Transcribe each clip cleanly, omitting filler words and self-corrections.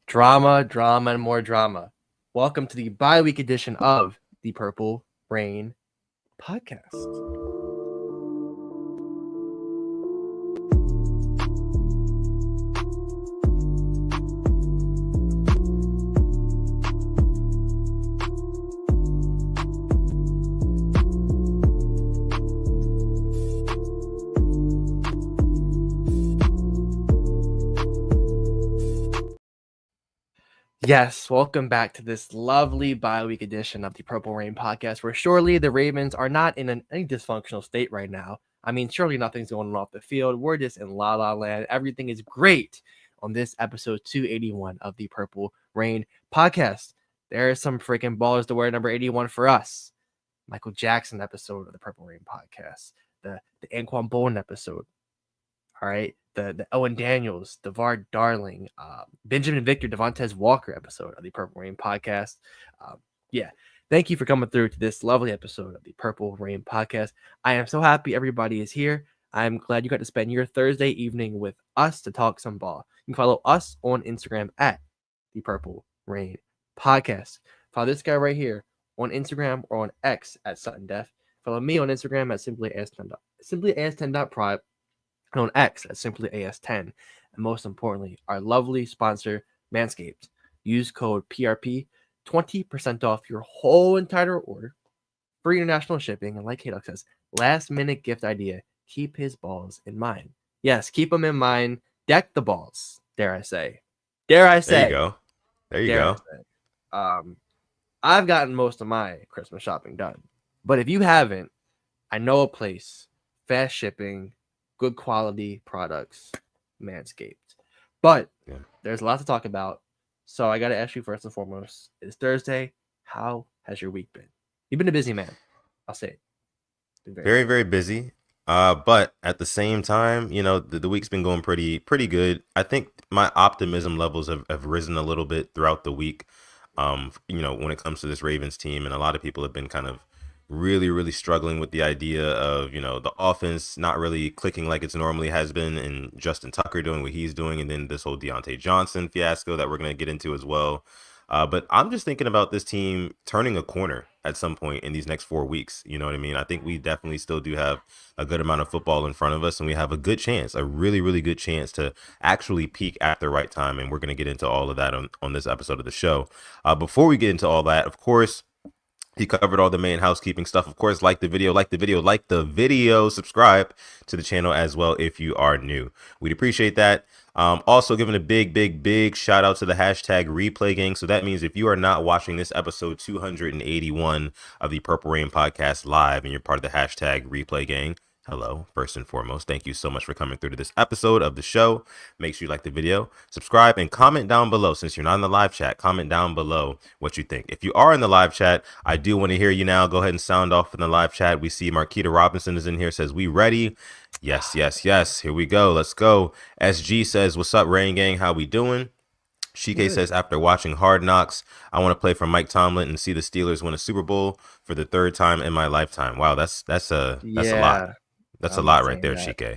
Drama, drama, and more drama. Welcome to the bi-week edition of the Purple Rain podcast. Yes, welcome back to this lovely bi-week edition of the Purple Rain podcast, where surely the Ravens are not in any dysfunctional state right now. I mean, surely nothing's going on off the field. We're just in la la land. Everything is great on this episode 281 of the Purple Rain podcast. There are some freaking ballers to wear number 81 for us. Michael Jackson episode of the Purple Rain podcast. The Anquan Bolden episode. All right. The Owen Daniels, DeVar Darling, Benjamin Victor, Devontae Walker episode of the Purple Rain podcast. Thank you for coming through to this lovely episode of the Purple Rain podcast. I am so happy everybody is here. I'm glad you got to spend your Thursday evening with us to talk some ball. You can follow us on Instagram at the Purple Rain podcast. Follow this guy right here on Instagram or on X at Sutton Def. Follow me on Instagram at simplyas10.prod. And on X at simply AS10. And most importantly, our lovely sponsor, Manscaped. Use code PRP, 20% off your whole entire order, free international shipping, and like K-Duck says, last minute gift idea, keep his balls in mind. Yes, keep them in mind. Deck the balls, dare I say. There you go. I've gotten most of my Christmas shopping done. But if you haven't, I know a place, fast shipping, good quality products, Manscaped. But there's a lot to talk about. So I got to ask you first and foremost, it's Thursday. How has your week been? You've been a busy man. I'll say it. Very, very busy. But at the same time, the week's been going pretty good. I think my optimism levels have risen a little bit throughout the week. When it comes to this Ravens team, and a lot of people have been kind of really, really struggling with the idea of, the offense not really clicking like it's normally has been, and Justin Tucker doing what he's doing, and then this whole Diontae Johnson fiasco that we're going to get into as well. But I'm just thinking about this team turning a corner at some point in these next 4 weeks. You know what I mean? I think we definitely still do have a good amount of football in front of us, and we have a good chance, a really, really good chance to actually peak at the right time. And we're going to get into all of that on this episode of the show. Before we get into all that, of course, he covered all the main housekeeping stuff. Of course, like the video, subscribe to the channel as well if you are new. We'd appreciate that. Also giving a big shout out to the hashtag replay gang. So that means if you are not watching this episode 281 of the Purple Rain podcast live and you're part of the hashtag replay gang, hello, first and foremost. Thank you so much for coming through to this episode of the show. Make sure you like the video, subscribe, and comment down below. Since you're not in the live chat, comment down below what you think. If you are in the live chat, I do want to hear you now. Go ahead and sound off in the live chat. We see Marquita Robinson is in here, says, we ready? Yes. Here we go. Let's go. SG says, what's up, Rain Gang? How we doing? Shike says, after watching Hard Knocks, I want to play for Mike Tomlin and see the Steelers win a Super Bowl for the third time in my lifetime. Wow, that's a lot. That's a lot right there, Shike. Yeah,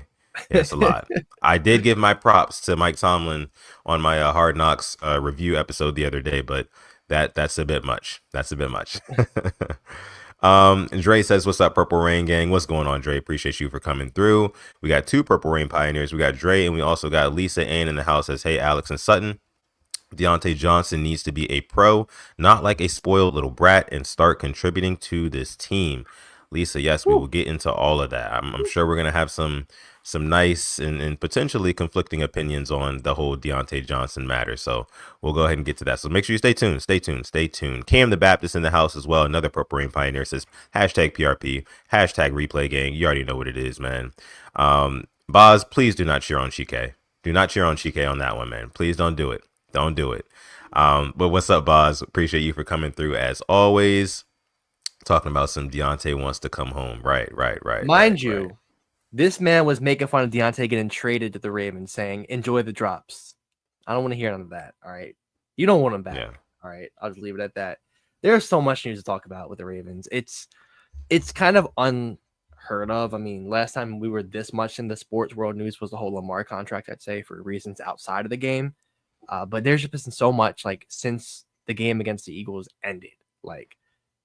it's a lot. I did give my props to Mike Tomlin on my Hard Knocks review episode the other day, but that's a bit much. Dre says, what's up, Purple Rain Gang? What's going on, Dre? Appreciate you for coming through. We got 2 Purple Rain Pioneers. We got Dre, and we also got Lisa Ann in the house. Says, hey, Alex and Sutton. Diontae Johnson needs to be a pro, not like a spoiled little brat, and start contributing to this team. Lisa, yes, we will get into all of that. I'm sure we're going to have some nice and potentially conflicting opinions on the whole Diontae Johnson matter. So we'll go ahead and get to that. So make sure you stay tuned. Cam the Baptist in the house as well. Another Purple Rain Pioneer says, hashtag PRP, hashtag replay gang. You already know what it is, man. Boz, please do not cheer on Chike. Do not cheer on Chike on that one, man. Please don't do it. Don't do it. But what's up, Boz? Appreciate you for coming through as always. Talking about some Diontae wants to come home. Right. Mind you, this man was making fun of Diontae getting traded to the Ravens, saying, enjoy the drops. I don't want to hear none of that. All right. You don't want him back. Yeah. All right. I'll just leave it at that. There's so much news to talk about with the Ravens. It's kind of unheard of. I mean, last time we were this much in the sports world news was the whole Lamar contract, I'd say, for reasons outside of the game. But there's just been so much like since the game against the Eagles ended, like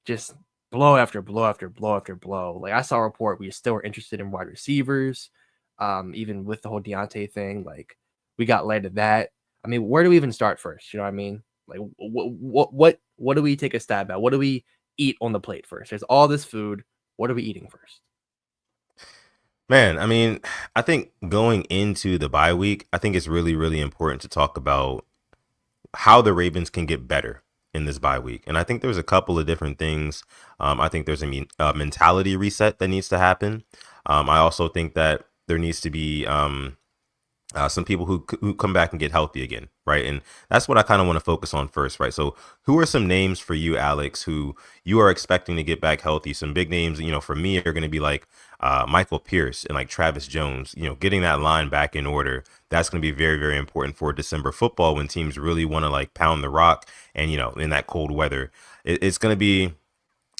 just blow after blow after blow after blow. Like I saw a report we still were interested in wide receivers, even with the whole Diontae thing. Like we got led to that. I mean, where do we even start first? You know what I mean? Like what do we take a stab at? What do we eat on the plate first? There's all this food. What are we eating first? Man, I mean, I think going into the bye week, I think it's really, really important to talk about how the Ravens can get better in this bye week. And I think there's a couple of different things. I think there's a mentality reset that needs to happen. I also think that there needs to be some people who come back and get healthy again, right? And that's what I kind of want to focus on first, right? So, who are some names for you, Alex, who you are expecting to get back healthy? Some big names, for me, are going to be like Michael Pierce and like Travis Jones. Getting that line back in order. That's going to be very, very important for December football when teams really want to like pound the rock and in that cold weather. It's going to be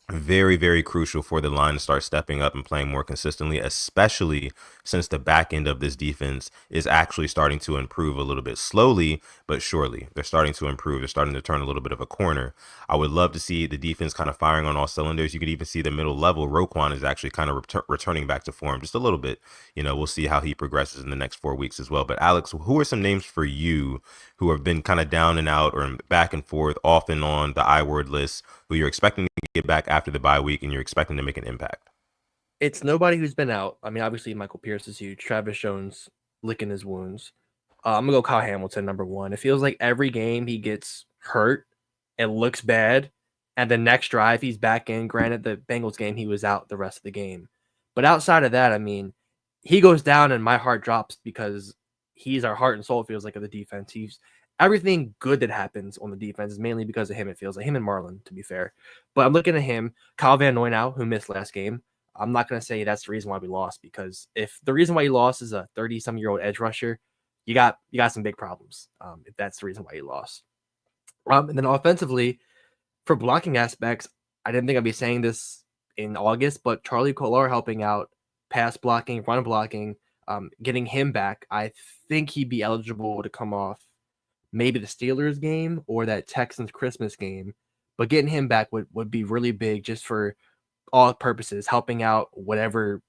very, very crucial for the line to start stepping up and playing more consistently, especially since the back end of this defense is actually starting to improve a little bit slowly, but surely. They're starting to improve. They're starting to turn a little bit of a corner. I would love to see the defense kind of firing on all cylinders. You could even see the middle level. Roquan is actually kind of returning back to form just a little bit. We'll see how he progresses in the next 4 weeks as well. But Alex, who are some names for you who have been kind of down and out or back and forth, off and on the I word list, who you're expecting to get back after the bye week and you're expecting to make an impact? It's nobody who's been out. I mean, obviously Michael Pierce is huge. Travis Jones licking his wounds. I'm gonna go Kyle Hamilton number one. It feels like every game he gets hurt, it looks bad, and the next drive he's back in. Granted, the Bengals game he was out the rest of the game, but outside of that, I mean, he goes down and my heart drops because he's our heart and soul. It feels like of the defense. He's everything good that happens on the defense is mainly because of him. It feels like him and Marlon, to be fair. But I'm looking at him, Kyle Van Noy now, who missed last game. I'm not going to say that's the reason why we lost, because if the reason why you lost is a 30-some-year-old edge rusher, you got some big problems. If that's the reason why you lost. And then offensively, for blocking aspects, I didn't think I'd be saying this in August, but Charlie Kolar helping out, pass blocking, run blocking, getting him back. I think he'd be eligible to come off maybe the Steelers game or that Texans Christmas game, but getting him back would be really big just for all purposes, helping out whatever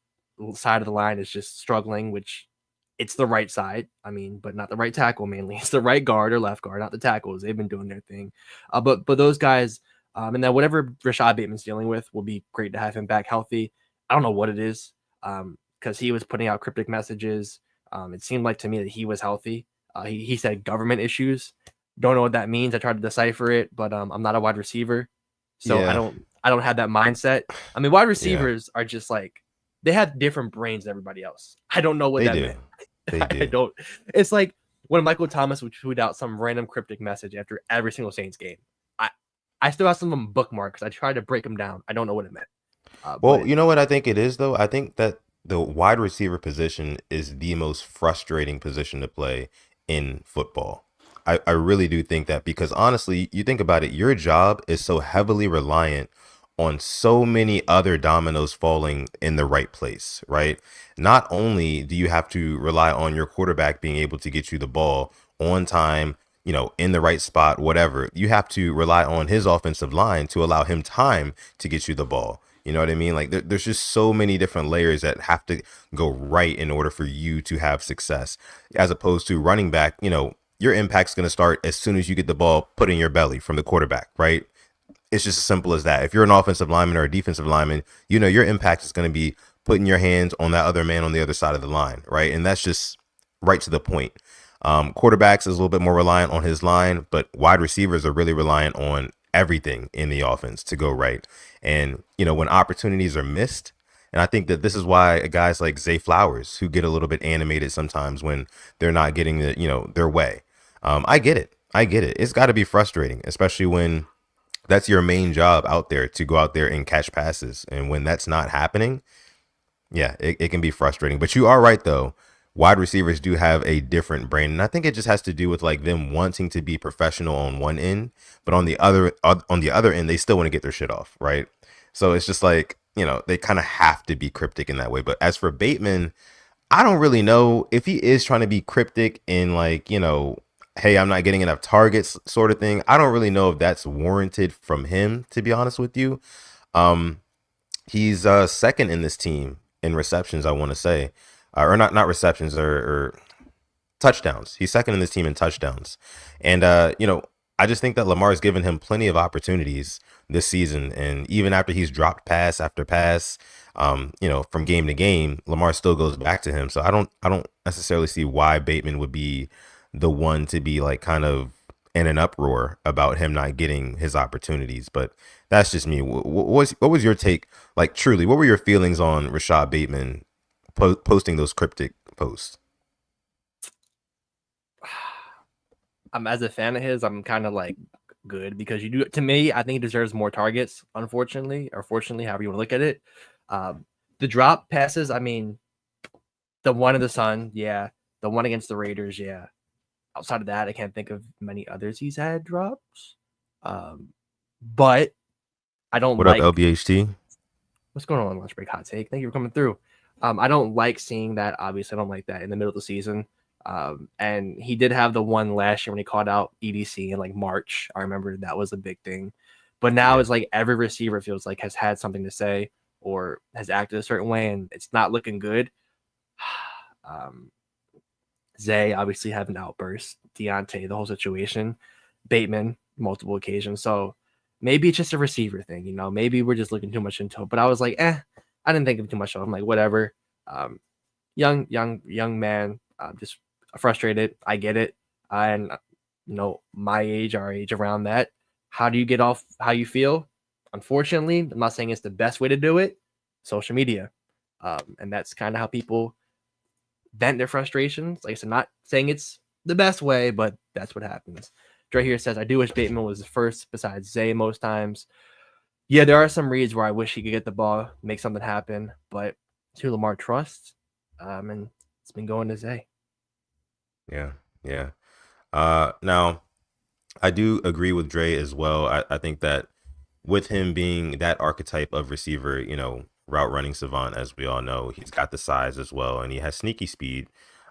side of the line is just struggling, which it's the right side. I mean, but not the right tackle mainly. It's the right guard or left guard, not the tackles. They've been doing their thing. But those guys, and then whatever Rashad Bateman's dealing with will be great to have him back healthy. I don't know what it is, because he was putting out cryptic messages. It seemed like to me that he was healthy. He said government issues. Don't know what that means. I tried to decipher it, but I'm not a wide receiver, so Yeah, I don't have that mindset. I mean, wide yeah, receivers are just like they have different brains than everybody else. I don't know what they that do. meant. They I do. don't. It's like when Michael Thomas would tweet out some random cryptic message after every single Saints game. I I still have some of them bookmarks. I tried to break them down. I don't know what it meant. Well, But you know what I think it is, though? I think that the wide receiver position is the most frustrating position to play in football. I really do think that because honestly, you think about it, your job is so heavily reliant on so many other dominoes falling in the right place, right? Not only do you have to rely on your quarterback being able to get you the ball on time, in the right spot, whatever, you have to rely on his offensive line to allow him time to get you the ball. You know what I mean? Like there's just so many different layers that have to go right in order for you to have success, as opposed to running back. Your impact's going to start as soon as you get the ball put in your belly from the quarterback, right? It's just as simple as that. If you're an offensive lineman or a defensive lineman, your impact is going to be putting your hands on that other man on the other side of the line, right? And that's just right to the point. Quarterbacks is a little bit more reliant on his line, but wide receivers are really reliant on everything in the offense to go right. And, when opportunities are missed, and I think that this is why guys like Zay Flowers, who get a little bit animated sometimes when they're not getting their way. I get it. I get it. It's got to be frustrating, especially when that's your main job out there, to go out there and catch passes. And when that's not happening, yeah, it can be frustrating. But you are right, though. Wide receivers do have a different brain. And I think it just has to do with like them wanting to be professional on one end, but on the other end, they still want to get their shit off, right? So it's just like, they kind of have to be cryptic in that way. But as for Bateman, I don't really know if he is trying to be cryptic in like, hey, I'm not getting enough targets sort of thing. I don't really know if that's warranted from him, to be honest with you. Um, he's second in this team in receptions, I want to say, or not receptions or touchdowns. He's second in this team in touchdowns. And, I just think that Lamar's given him plenty of opportunities this season. And even after he's dropped pass after pass, from game to game, Lamar still goes back to him. So I don't necessarily see why Bateman would be the one to be like kind of in an uproar about him not getting his opportunities. But that's just me. What was your take? Like, truly, what were your feelings on Rashad Bateman posting those cryptic posts? I'm as a fan of his, I'm kind of like good because you do to me. I think he deserves more targets, unfortunately, or fortunately, however you want to look at it. The drop passes, I mean, the one in the Sun, yeah. The one against the Raiders, yeah. Outside of that, I can't think of many others he's had drops. But I don't What up, like LBHT? what's going on lunch break hot take. Thank you for coming through. I don't like seeing that. Obviously, I don't like that in the middle of the season. And he did have the one last year when he called out EDC in like March. I remember that was a big thing. But now Yeah. it's like every receiver feels like has had something to say or has acted a certain way, and it's not looking good. um, Zay obviously had an outburst. Diontae, the whole situation. Bateman, multiple occasions. So maybe it's just a receiver thing, Maybe we're just looking too much into it. But I was like, I didn't think of too much of it. I'm like, whatever. Um, young man, just frustrated. I get it. And my age, our age around that. How do you get off how you feel? Unfortunately, I'm not saying it's the best way to do it. Social media. And that's kind of how people vent their frustrations. Like I said, not saying it's the best way, but that's what happens. Dre here says, I do wish Bateman was the first besides Zay most times. Yeah, there are some reads where I wish he could get the ball, make something happen, but to Lamar trusts, and it's been going to Zay. Yeah. Yeah. Now I do agree with Dre as well. I think that with him being that archetype of receiver, route running savant, as we all know, he's got the size as well, and he has sneaky speed.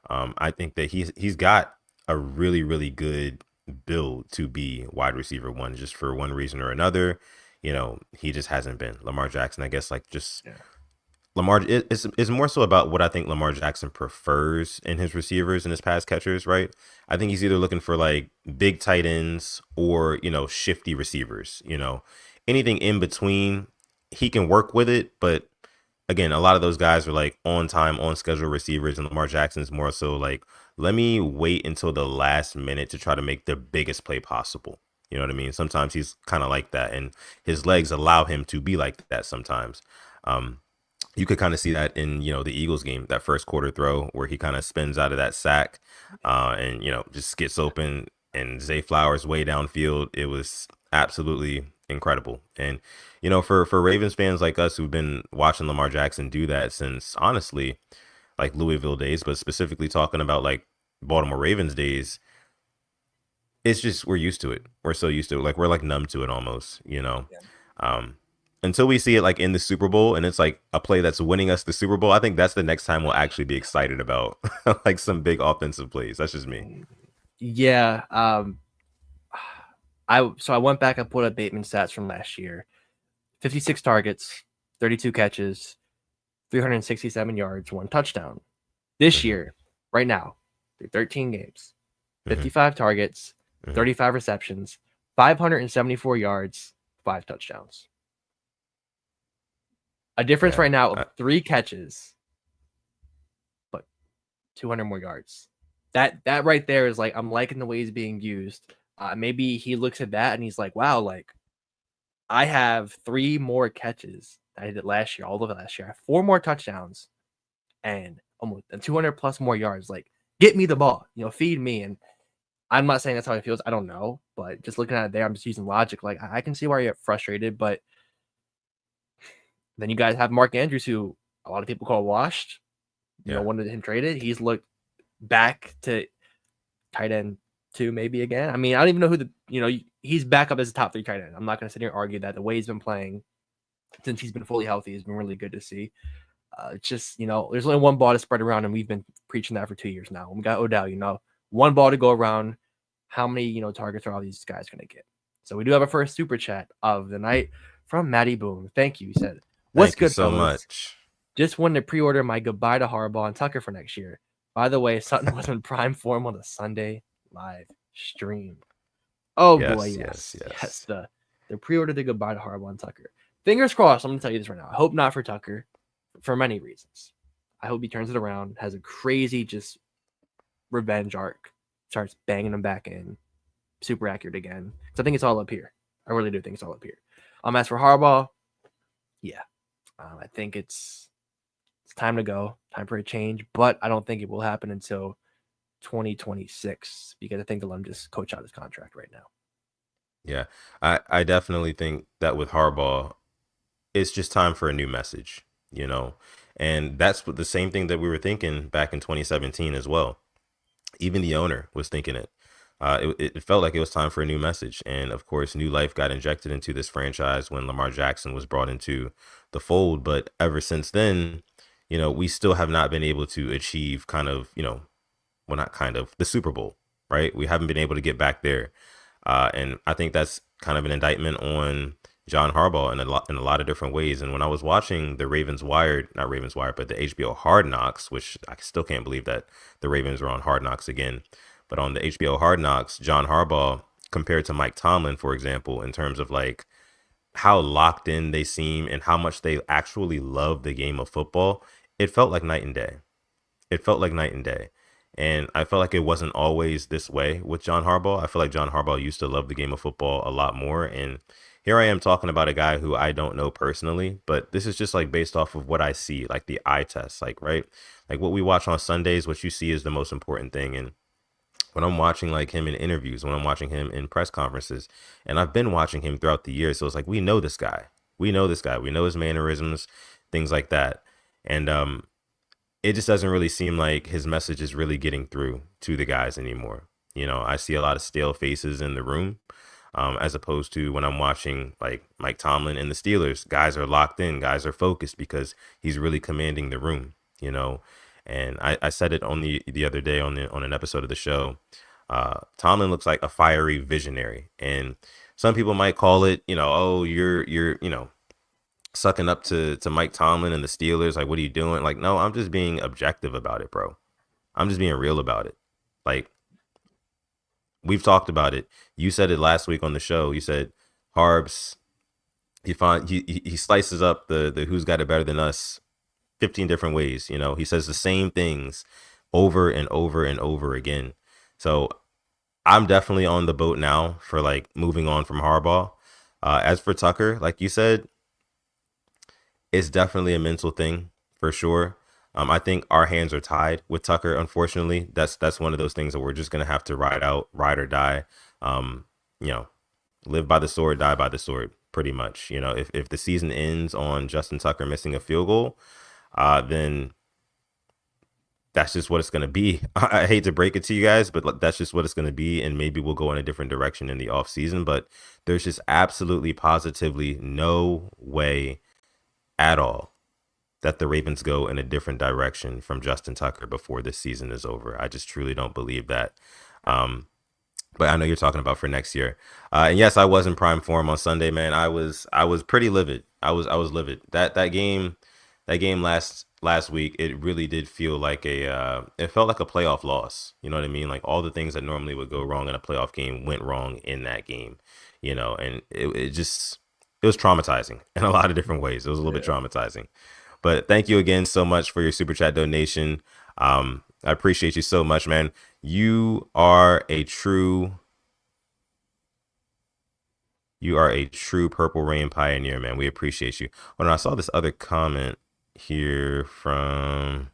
I think that he's got a really, really good build to be wide receiver one, just for one reason or another. He just hasn't been Lamar Jackson. I guess like just Yeah. Lamar, it's more so about what I think Lamar Jackson prefers in his receivers and his pass catchers, right? I think he's either looking for like big tight ends or, shifty receivers, anything in between. He can work with it, but again, a lot of those guys are like on time, on schedule receivers, and Lamar Jackson's more so like, let me wait until the last minute to try to make the biggest play possible. You know what I mean? Sometimes he's kind of like that, and his legs allow him to be like that sometimes. Um, you could kind of see that in the Eagles game, that first quarter throw where he kind of spins out of that sack, and just gets open, and Zay Flowers way downfield. It was absolutely incredible. And for Ravens fans like us who've been watching Lamar Jackson do that since, honestly, like Louisville days, but specifically talking about like Baltimore Ravens days, it's just we're used to it. We're so used to it. Like we're like numb to it almost. Yeah. Um, until we see it like in the Super Bowl and it's like a play that's winning us the Super Bowl, I think that's the next time we'll actually be excited about like some big offensive plays. That's just me. Yeah. I went back and pulled up Bateman stats from last year. 56 targets, 32 catches, 367 yards, 1 touchdown. This Mm-hmm. year, right now, through 13 games, Mm-hmm. 55 targets, Mm-hmm. 35 receptions, 574 yards, 5 touchdowns. A difference Yeah. right now of 3 catches, but 200 more yards. That right there is like, I'm liking the way he's being used. Maybe he looks at that and he's like, wow, like I have 3 more catches I did last year, all of last year. I have 4 more touchdowns and almost 200 plus more yards. Like, get me the ball, feed me. And I'm not saying that's how he feels. I don't know, but just looking at it there, I'm just using logic. Like, I can see why you're frustrated, but then you guys have Mark Andrews, who a lot of people call washed. Yeah. Wanted him traded. He's looked back to tight end 2 maybe again. I mean, I don't even know who he's back up as a top 3 tight end. I'm not going to sit here and argue that. The way he's been playing since he's been fully healthy has been really good to see. It's just, there's only one ball to spread around, and we've been preaching that for 2 years now. We got Odell, one ball to go around. how many, targets are all these guys going to get? So we do have a first super chat of the night from Maddie Boone. Thank you. He said, "What's Thank you good, so fellas? much. Just wanted to pre-order my goodbye to Harbaugh and Tucker for next year. By the way, Sutton was in prime form on the Sunday live stream." Oh boy, Yes, yes, yes. Yes, yes. the pre-order the goodbye to Harbaugh and Tucker. Fingers crossed, I'm gonna tell you this right now. I hope not for Tucker, for many reasons. I hope he turns it around, has a crazy just revenge arc, starts banging them back in, super accurate again. So I think it's all up here. I really do think it's all up here. As for Harbaugh, yeah, I think it's time to go, time for a change. But I don't think it will happen until 2026 because I think they'll let him just coach out his contract right now. Yeah, I definitely think that with Harbaugh, it's just time for a new message, you know, and that's what the same thing that we were thinking back in 2017 as well. Even the owner was thinking it. It felt like it was time for a new message. And of course, new life got injected into this franchise when Lamar Jackson was brought into the fold. But ever since then, we still have not been able to achieve kind of, well, not kind of, the Super Bowl, right? We haven't been able to get back there. And I think that's kind of an indictment on John Harbaugh in a lot of different ways. And when I was watching the not Ravens Wired, but the HBO Hard Knocks, which I still can't believe that the Ravens are on Hard Knocks again, but on the HBO Hard Knocks, John Harbaugh compared to Mike Tomlin, for example, in terms of like how locked in they seem and how much they actually love the game of football, it felt like night and day. It felt like night and day. And I felt like it wasn't always this way with John Harbaugh. I feel like John Harbaugh used to love the game of football a lot more. And here I am talking about a guy who I don't know personally, but this is just like based off of what I see, like the eye test, like, right? Like what we watch on Sundays, what you see is the most important thing. And when I'm watching like him in interviews, when I'm watching him in press conferences, and I've been watching him throughout the years. So it's like, we know this guy. We know this guy. We know his mannerisms, things like that. And it just doesn't really seem like his message is really getting through to the guys anymore. I see a lot of stale faces in the room, as opposed to when I'm watching like Mike Tomlin and the Steelers. Guys are locked in, guys are focused because he's really commanding the room, And I said it on the other day on an episode of the show. Tomlin looks like a fiery visionary, and some people might call it, oh, you're sucking up to Mike Tomlin and the Steelers. Like, what are you doing? Like, no, I'm just being objective about it, bro. I'm just being real about it. Like, we've talked about it. You said it last week on the show. You said Harbs, he slices up the who's got it better than us 15 different ways. He says the same things over and over and over again. So I'm definitely on the boat now for like moving on from Harbaugh. As for Tucker, like you said, it's definitely a mental thing for sure. I think our hands are tied with Tucker. Unfortunately, that's one of those things that we're just gonna have to ride or die. Um, you know, live by the sword, die by the sword, pretty much. If the season ends on Justin Tucker missing a field goal, then that's just what it's gonna be. I hate to break it to you guys, but that's just what it's gonna be, and maybe we'll go in a different direction in the off season. But there's just absolutely, positively no way at all that the Ravens go in a different direction from Justin Tucker before this season is over. I just truly don't believe that. But I know you're talking about for next year. And yes, I was in prime form on Sunday, man. I was pretty livid. I was livid. That game last week, it really did feel like it felt like a playoff loss. You know what I mean? Like all the things that normally would go wrong in a playoff game went wrong in that game. And it was traumatizing in a lot of different ways. It was a little bit traumatizing. But thank you again so much for your super chat donation. I appreciate you so much, man. You are a true Purple Rain pioneer, man. We appreciate you. Hold on, I saw this other comment here from.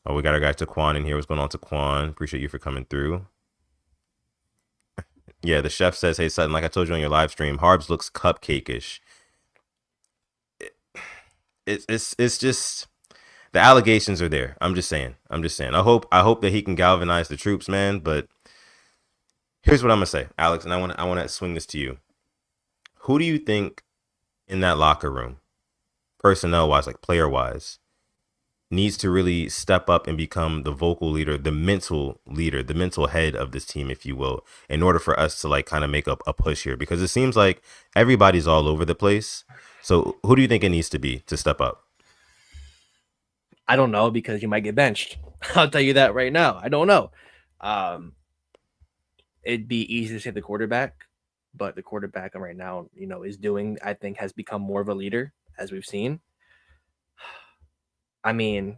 Oh, we got our guy Taquan in here. What's going on, Taquan? Appreciate you for coming through. Yeah, the chef says, "Hey Sutton, like I told you on your live stream, Harbs looks cupcake-ish." It's just the allegations are there. I'm just saying. I hope that he can galvanize the troops, man. But here's what I'm gonna say, Alex, and I want to swing this to you. Who do you think in that locker room, personnel wise, like player wise, needs to really step up and become the vocal leader, the mental head of this team, if you will, in order for us to like kind of make up a push here? Because it seems like everybody's all over the place. So who do you think it needs to be to step up? I don't know because you might get benched. I'll tell you that right now. I don't know. Um, it'd be easy to say the quarterback, but the quarterback right now, is doing, I think, has become more of a leader as we've seen. I mean,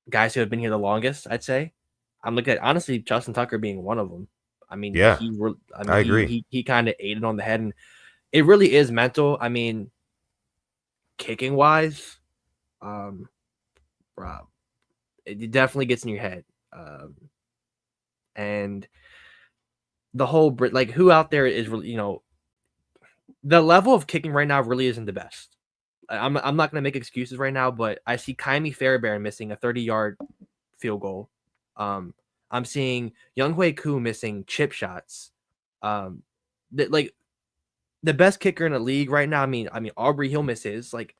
guys who have been here the longest, I'd say. I'm looking at honestly Justin Tucker being one of them. I mean, Yeah, I agree. he kind of ate it on the head, and it really is mental. I mean, kicking wise, um, bro, it definitely gets in your head, and the whole like who out there is really the level of kicking right now really isn't the best. I'm not gonna make excuses right now, but I see Kaimi Fairbairn missing a 30-yard field goal. Um, I'm seeing Younghoe Koo missing chip shots. Um, like the best kicker in the league right now. I mean Aubrey Hill misses. Like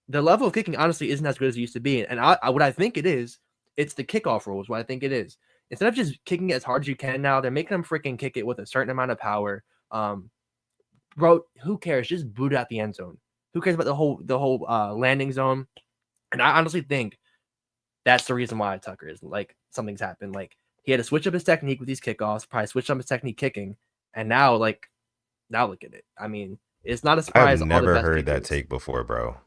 the level of kicking honestly isn't as good as it used to be. And what I think it is, it's the kickoff rules. What I think it is, instead of just kicking it as hard as you can now, they're making them freaking kick it with a certain amount of power. Bro, who cares? Just boot out the end zone. Who cares about the whole landing zone? And I honestly think that's the reason why Tucker is like something's happened. Like he had to switch up his technique with these kickoffs, probably switch up his technique kicking, and now look at it. I mean, it's not a I have surprise all the never best heard that kickers. take before, bro.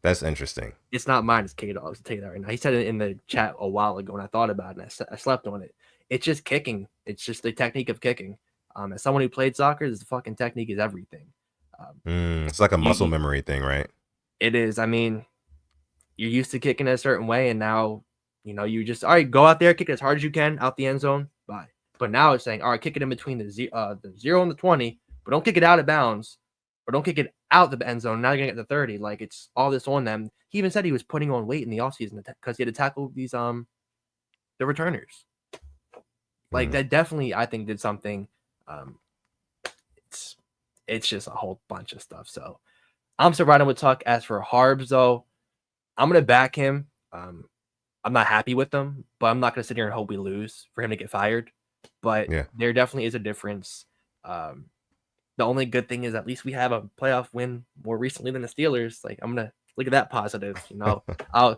That's interesting. It's not mine, it's K-Dog's. I'll tell you that right now. He said it in the chat a while ago, and I thought about it, and I slept on it. It's just kicking. It's just the technique of kicking. As someone who played soccer, the fucking technique is everything. It's like a muscle You memory thing, right? it is. I mean, you're used to kicking a certain way, and now you just all right. Go out there, kick it as hard as you can out the end zone. Bye. But now it's saying, all right, kick it in between the 0 and the 20, but don't kick it out of bounds, or don't kick it out the end zone. Now you're gonna get the 30. Like it's all this on them. He even said he was putting on weight in the offseason because he had to tackle these the returners. Like Mm. that definitely I think did something. Um, it's it's just a whole bunch of stuff. So I'm still riding with Tuck. As for Harbs though, I'm gonna back him. I'm not happy with them, but I'm not gonna sit here and hope we lose for him to get fired. But Yeah. there definitely is a difference. Um, the only good thing is at least we have a playoff win more recently than the Steelers. Like I'm gonna look at that positive.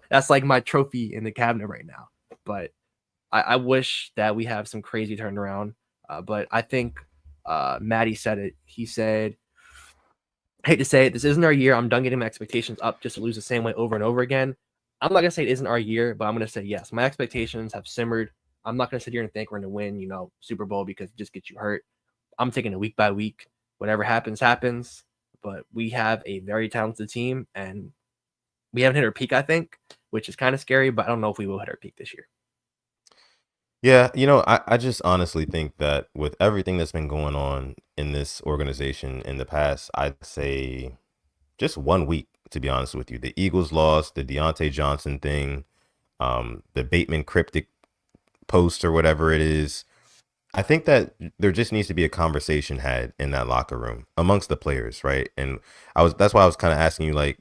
That's like my trophy in the cabinet right now. But I wish that we have some crazy turnaround. But I think Maddie said it. He said, hate to say it, this isn't our year. I'm done getting my expectations up just to lose the same way over and over again. I'm not gonna say it isn't our year, but I'm gonna say yes. My expectations have simmered. I'm not gonna sit here and think we're gonna win, Super Bowl because it just gets you hurt. I'm taking it week by week. Whatever happens, happens. But we have a very talented team, and we haven't hit our peak, I think, which is kind of scary. But I don't know if we will hit our peak this year. Yeah, I just honestly think that with everything that's been going on in this organization in the past, I'd say just 1 week, to be honest with you. The Eagles lost, the Diontae Johnson thing, the Bateman cryptic post or whatever it is. I think that there just needs to be a conversation had in that locker room amongst the players, right? And that's why I was kind of asking you, like,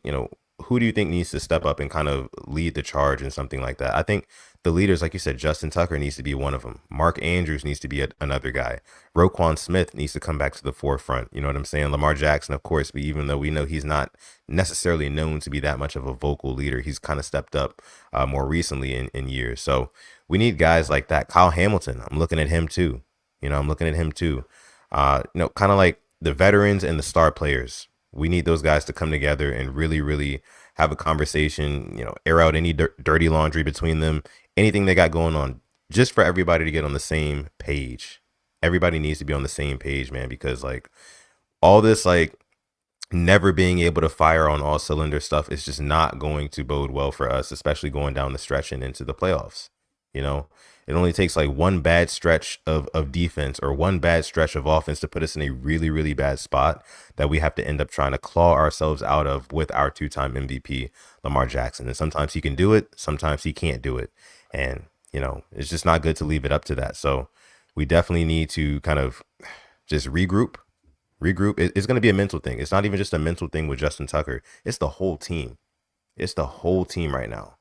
who do you think needs to step up and kind of lead the charge and something like that? I think the leaders, like you said, Justin Tucker needs to be one of them. Mark Andrews needs to be another guy. Roquan Smith needs to come back to the forefront. You know what I'm saying? Lamar Jackson, of course, but even though we know he's not necessarily known to be that much of a vocal leader, he's kind of stepped up more recently in years. So we need guys like that. Kyle Hamilton, I'm looking at him too. I'm looking at him too. Kind of like the veterans and the star players. We need those guys to come together and really, really have a conversation, air out any dirty laundry between them, anything they got going on, just for everybody to get on the same page. Everybody needs to be on the same page, man, because like all this, like never being able to fire on all cylinder stuff is just not going to bode well for us, especially going down the stretch and into the playoffs. You know, it only takes like one bad stretch of defense or one bad stretch of offense to put us in a really, really bad spot that we have to end up trying to claw ourselves out of with our two-time MVP, Lamar Jackson. And sometimes he can do it, sometimes he can't do it. And, it's just not good to leave it up to that. So we definitely need to kind of just regroup. It's going to be a mental thing. It's not even just a mental thing with Justin Tucker. It's the whole team. It's the whole team right now,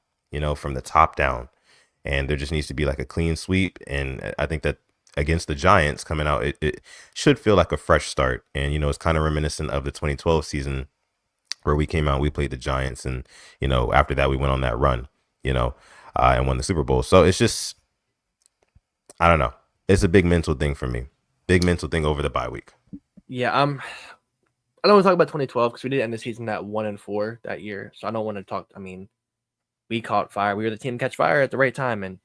from the top down. And there just needs to be like a clean sweep. And I think that against the Giants coming out, it should feel like a fresh start. And, it's kind of reminiscent of the 2012 season where we came out, we played the Giants. And, after that, we went on that run, and won the Super Bowl. So it's just, I don't know. It's a big mental thing for me. Big mental thing over the bye week. Yeah, I don't want to talk about 2012 because we did end the season at 1-4 that year. So I don't want to talk. I mean, we caught fire. We were the team to catch fire at the right time. And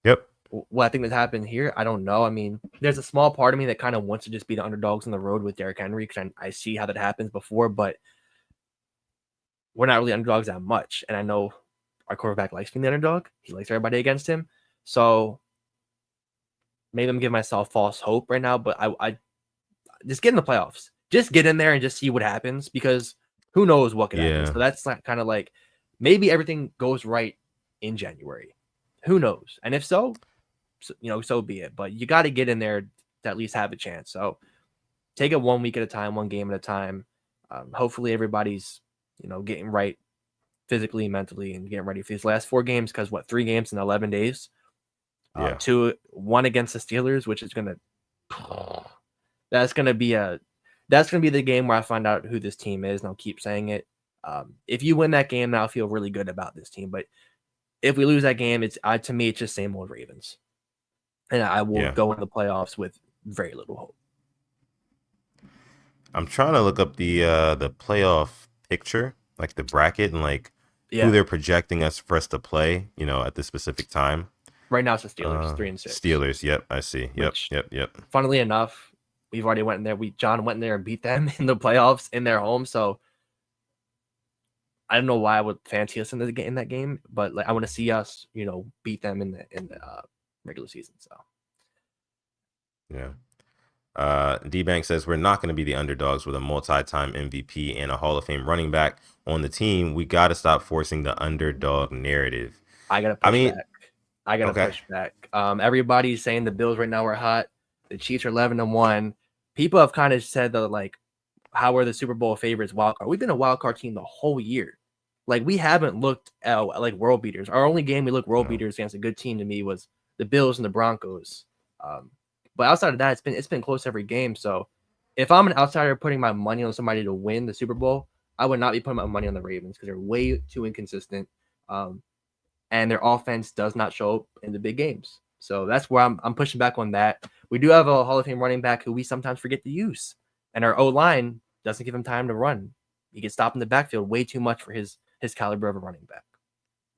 Yep. what I think that happened here, I don't know. I mean, there's a small part of me that kind of wants to just be the underdogs on the road with Derrick Henry because I see how that happens before, but we're not really underdogs that much. And I know our quarterback likes being the underdog. He likes everybody against him. So maybe I'm giving myself false hope right now, but I just get in the playoffs. Just get in there and just see what happens because who knows what could happen. So that's kind of like maybe everything goes right in January. Who knows? And if so, so be it. But you got to get in there to at least have a chance. So take it 1 week at a time, one game at a time. Hopefully everybody's, getting right physically, mentally, and getting ready for these last 4 games because 3 games in 11 days? 1 against the Steelers, which is going to – that's going to be the game where I find out who this team is, and I'll keep saying it. If you win that game, then I'll feel really good about this team. But if we lose that game, to me, it's just same old Ravens. And I will go into the playoffs with very little hope. I'm trying to look up the playoff picture, like the bracket, and like who they're projecting for us to play, at this specific time. Right now it's the Steelers, 3-6. Steelers, yep, I see. Yep. Funnily enough, we've already went in there. John went in there and beat them in the playoffs in their home. So I don't know why I would fancy us in that game, but I want to see us, beat them in the regular season. So D-Bank says we're not going to be the underdogs with a multi-time MVP and a Hall of Fame running back on the team. We got to stop forcing the underdog narrative. I got to push back. Everybody's saying the Bills right now are hot. The Chiefs are 11-1. People have kind of said that, how are the Super Bowl favorites wild card? We've been a wild card team the whole year. We haven't looked at world beaters. Our only game we looked world beaters against a good team to me was the Bills and the Broncos. But outside of that, it's been close every game. So if I'm an outsider putting my money on somebody to win the Super Bowl, I would not be putting my money on the Ravens because they're way too inconsistent. And their offense does not show up in the big games. So that's where I'm pushing back on that. We do have a Hall of Fame running back who we sometimes forget to use. And our O-line doesn't give him time to run. He gets stopped in the backfield way too much for his caliber of a running back.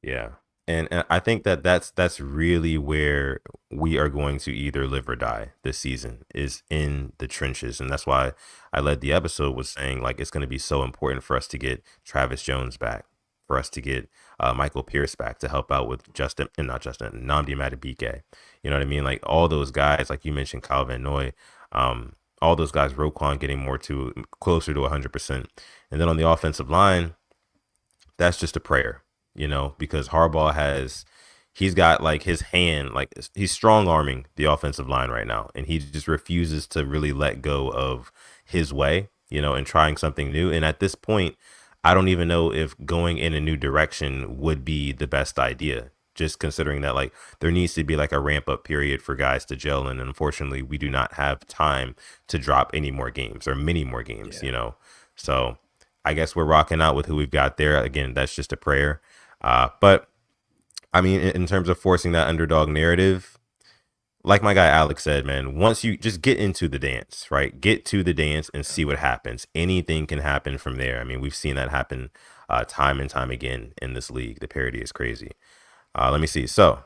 Yeah. And I think that's really where we are going to either live or die this season is in the trenches. And that's why I led the episode with saying it's going to be so important for us to get Travis Jones back, for us to get Michael Pierce back to help out with Nnamdi Madubuike. You know what I mean? All those guys, like you mentioned, Kyle Van Noy, all those guys, Roquan getting closer to 100%. And then on the offensive line, that's just a prayer. Because Harbaugh he's got his hand, he's strong arming the offensive line right now. And he just refuses to really let go of his way, and trying something new. And at this point, I don't even know if going in a new direction would be the best idea, just considering that there needs to be a ramp up period for guys to gel. And unfortunately, we do not have time to drop any more games or many more games, So I guess we're rocking out with who we've got there. Again, that's just a prayer. But I mean, in terms of forcing that underdog narrative, like my guy Alex said, man, once you just get into the dance, right? Get to the dance and see what happens. Anything can happen from there. I mean, we've seen that happen time and time again in this league. The parity is crazy. Let me see. So,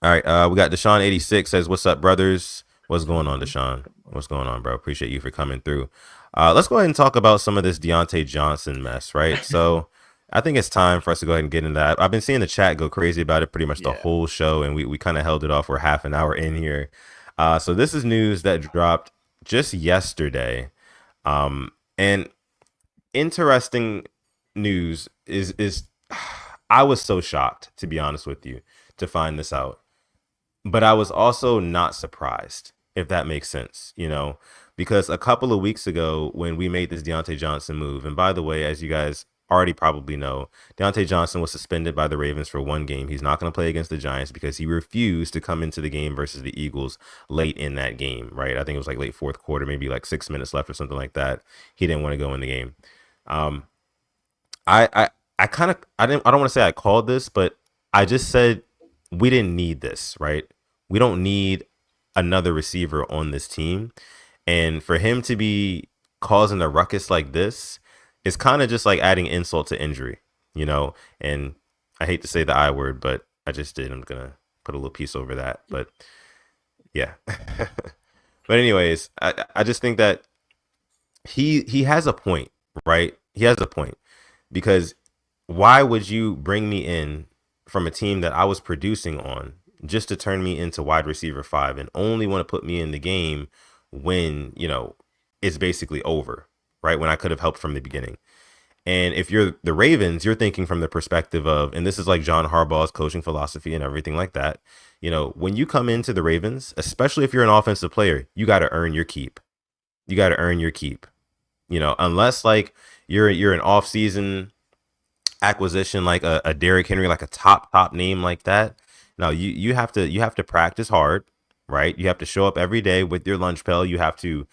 all right, we got Deshaun86 says, "What's up, brothers? What's going on, Deshaun? What's going on, bro? Appreciate you for coming through. Let's go ahead and talk about some of this Diontae Johnson mess, right? So." I think it's time for us to go ahead and get into that. I've been seeing the chat go crazy about it pretty much the whole show, and we kind of held it off. We're half an hour in here. So this is news that dropped just yesterday. And interesting news is I was so shocked, to be honest with you, to find this out. But I was also not surprised, if that makes sense, because a couple of weeks ago when we made this Diontae Johnson move, and by the way, as you guys already probably know, Diontae Johnson was suspended by the Ravens for 1 game. He's not going to play against the Giants because he refused to come into the game versus the Eagles late in that game, right? I think it was like late fourth quarter, maybe like 6 minutes left or something like that. He didn't want to go in the game. Um, I kind of I don't want to say I called this, but I just said we didn't need this, right? We don't need another receiver on this team. And for him to be causing a ruckus like this is kind of just like adding insult to injury, you know? And I hate to say the I word, but I just did. I'm going to put a little piece over that. But yeah. But anyways, I just think that he has a point, right? He has a point because why would you bring me in from a team that I was producing on just to turn me into wide receiver 5 and only want to put me in the game when, it's basically over, right? When I could have helped from the beginning. And if you're the Ravens, you're thinking from the perspective of, and this is like John Harbaugh's coaching philosophy and everything like that. When you come into the Ravens, especially if you're an offensive player, you got to earn your keep. You got to earn your keep. Unless like you're an off-season acquisition like a Derrick Henry, like a top name like that. Now you have to practice hard, right? You have to show up every day with your lunch pail. You have to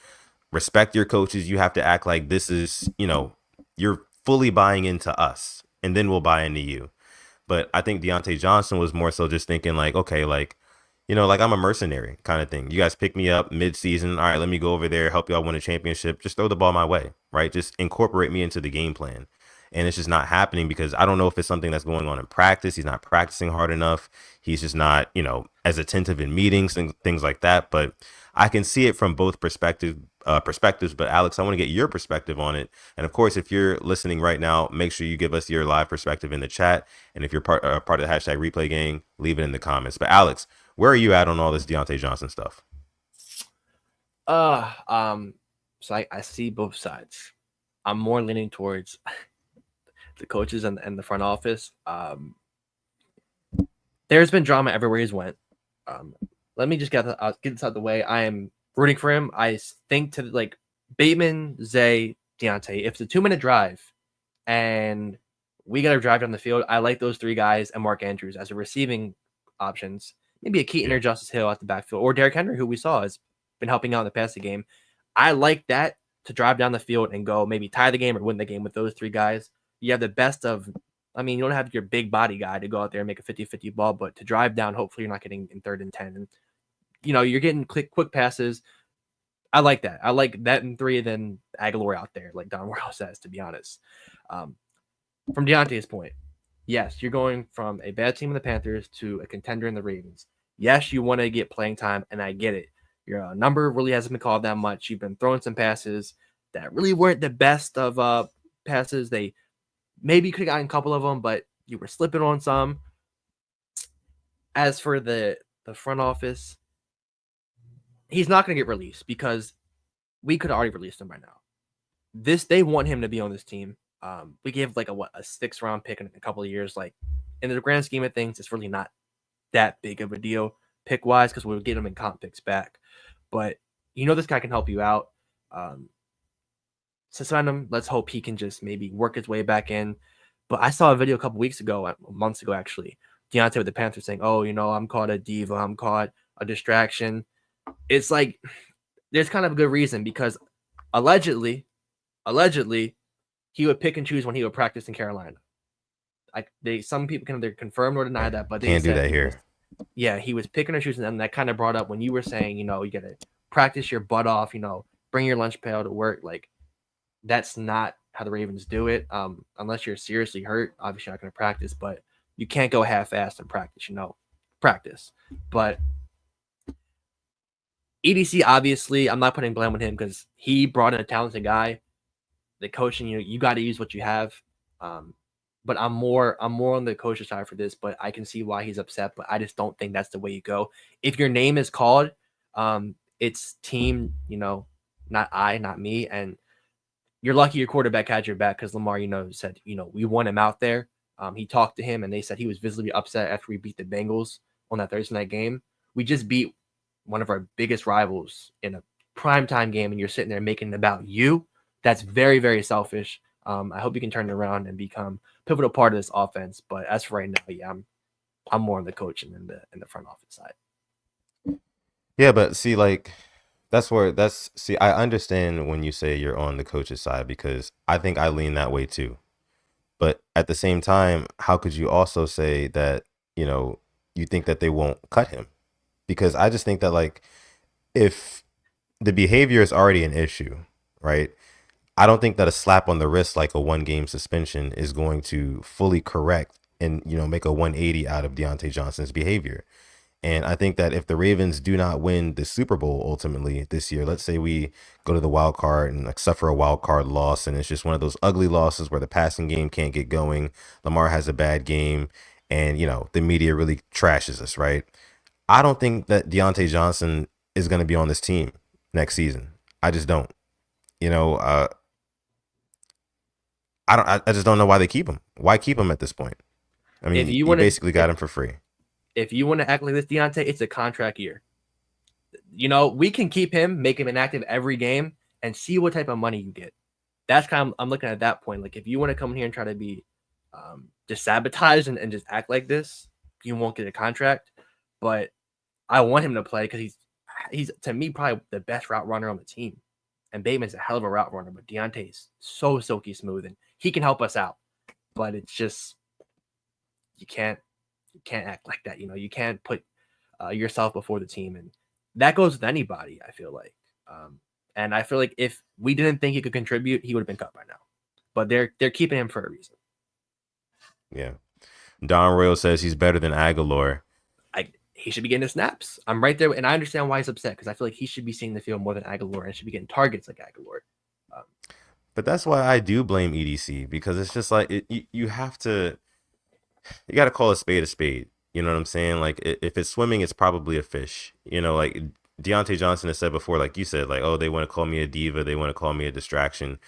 respect your coaches. You have to act like this is, you're fully buying into us, and then we'll buy into you. But I think Diontae Johnson was more so just thinking like, okay, like, like I'm a mercenary kind of thing. You guys pick me up mid-season. All right, let me go over there, help y'all win a championship. Just throw the ball my way, right? Just incorporate me into the game plan. And it's just not happening because I don't know if it's something that's going on in practice. He's not practicing hard enough. He's just not, as attentive in meetings and things like that. But I can see it from both perspectives. But Alex, I want to get your perspective on it. And of course, if you're listening right now, make sure you give us your live perspective in the chat. And if you're part of the hashtag replay gang, leave it in the comments. But Alex, where are you at on all this Diontae Johnson stuff? So I see both sides. I'm more leaning towards the coaches and the front office. There's been drama everywhere he's went. Let me just get this out of the way. I am rooting for him. I think to like Bateman, Zay, Diontae. If it's a 2-minute drive and we got to drive down the field, I like those 3 guys and Mark Andrews as a receiving options. Maybe a Keaton or Justice Hill at the backfield, or Derrick Henry, who we saw has been helping out in the passing game. I like that to drive down the field and go maybe tie the game or win the game with those 3 guys. You have the best of, you don't have your big body guy to go out there and make a 50-50 ball, but to drive down, hopefully you're not getting in 3rd and 10. And, you're getting quick passes. I like that. I like that in 3 than Aguilar out there, like Don Worrell says, to be honest. From Diontae's point, yes, you're going from a bad team in the Panthers to a contender in the Ravens. Yes, you want to get playing time, and I get it. Your number really hasn't been called that much. You've been throwing some passes that really weren't the best of passes. They maybe could have gotten a couple of them, but you were slipping on some. As for the front office, he's not going to get released because we could have already released him by now. They want him to be on this team. We gave like a 6th round pick in a couple of years. Like in the grand scheme of things, it's really not that big of a deal pick wise because we'll get him in comp picks back. But this guy can help you out. Suspend him. Let's hope he can just maybe work his way back in. But I saw a video a couple weeks ago, months ago actually, Diontae with the Panthers saying, "Oh, I'm caught a diva. I'm caught a distraction." It's like there's kind of a good reason because allegedly, he would pick and choose when he would practice in Carolina. Some people can either confirm or deny that, but they can't do that here. He was picking and choosing, and that kind of brought up when you were saying, you gotta practice your butt off, bring your lunch pail to work. Like that's not how the Ravens do it. Unless you're seriously hurt, obviously you're not gonna practice, but you can't go half-assed in practice, practice. But EDC, obviously, I'm not putting blame on him because he brought in a talented guy. The coaching, you got to use what you have. But I'm more on the coach's side for this. But I can see why he's upset. But I just don't think that's the way you go. If your name is called, it's team. Not me. And you're lucky your quarterback had your back because Lamar, said we want him out there. He talked to him and they said he was visibly upset after we beat the Bengals on that Thursday night game. We just beat one of our biggest rivals in a primetime game, and you're sitting there making it about you. That's very, very selfish. I hope he can turn it around and become a pivotal part of this offense. But as for right now, yeah, I'm more on the coaching and the front office side. Yeah, but see, like I understand when you say you're on the coach's side because I think I lean that way too. But at the same time, how could you also say that, you think that they won't cut him? Because I just think that, like, if the behavior is already an issue, right? I don't think that a slap on the wrist like a 1 game suspension is going to fully correct and, make a 180 out of Diontae Johnson's behavior. And I think that if the Ravens do not win the Super Bowl ultimately this year, let's say we go to the wild card and like suffer a wild card loss, and it's just one of those ugly losses where the passing game can't get going, Lamar has a bad game, and the media really trashes us, right? I don't think that Diontae Johnson is going to be on this team next season. I just don't. I just don't know why they keep him. Why keep him at this point? I mean, you basically got him for free. If you want to act like this, Diontae, it's a contract year. We can keep him, make him inactive every game, and see what type of money you get. That's kind of, I'm looking at that point. Like, if you want to come in here and try to be just sabotage and just act like this, you won't get a contract. But I want him to play because he's to me probably the best route runner on the team. And Bateman's a hell of a route runner, but Diontae's so silky smooth, and he can help us out. But it's just you can't act like that. You can't put yourself before the team, and that goes with anybody. I feel like, and I feel like if we didn't think he could contribute, he would have been cut by now. But they're keeping him for a reason. Yeah, Don Royal says he's better than Aguilar. He should be getting the snaps. I'm right there, and I understand why he's upset because I feel like he should be seeing the field more than Aguilar and should be getting targets like Aguilar. But that's why I do blame EDC because it's just like you have to. You got to call a spade a spade. You know what I'm saying? Like, if it's swimming, it's probably a fish. Like Diontae Johnson has said before, like you said, like, oh, they want to call me a diva. They want to call me a distraction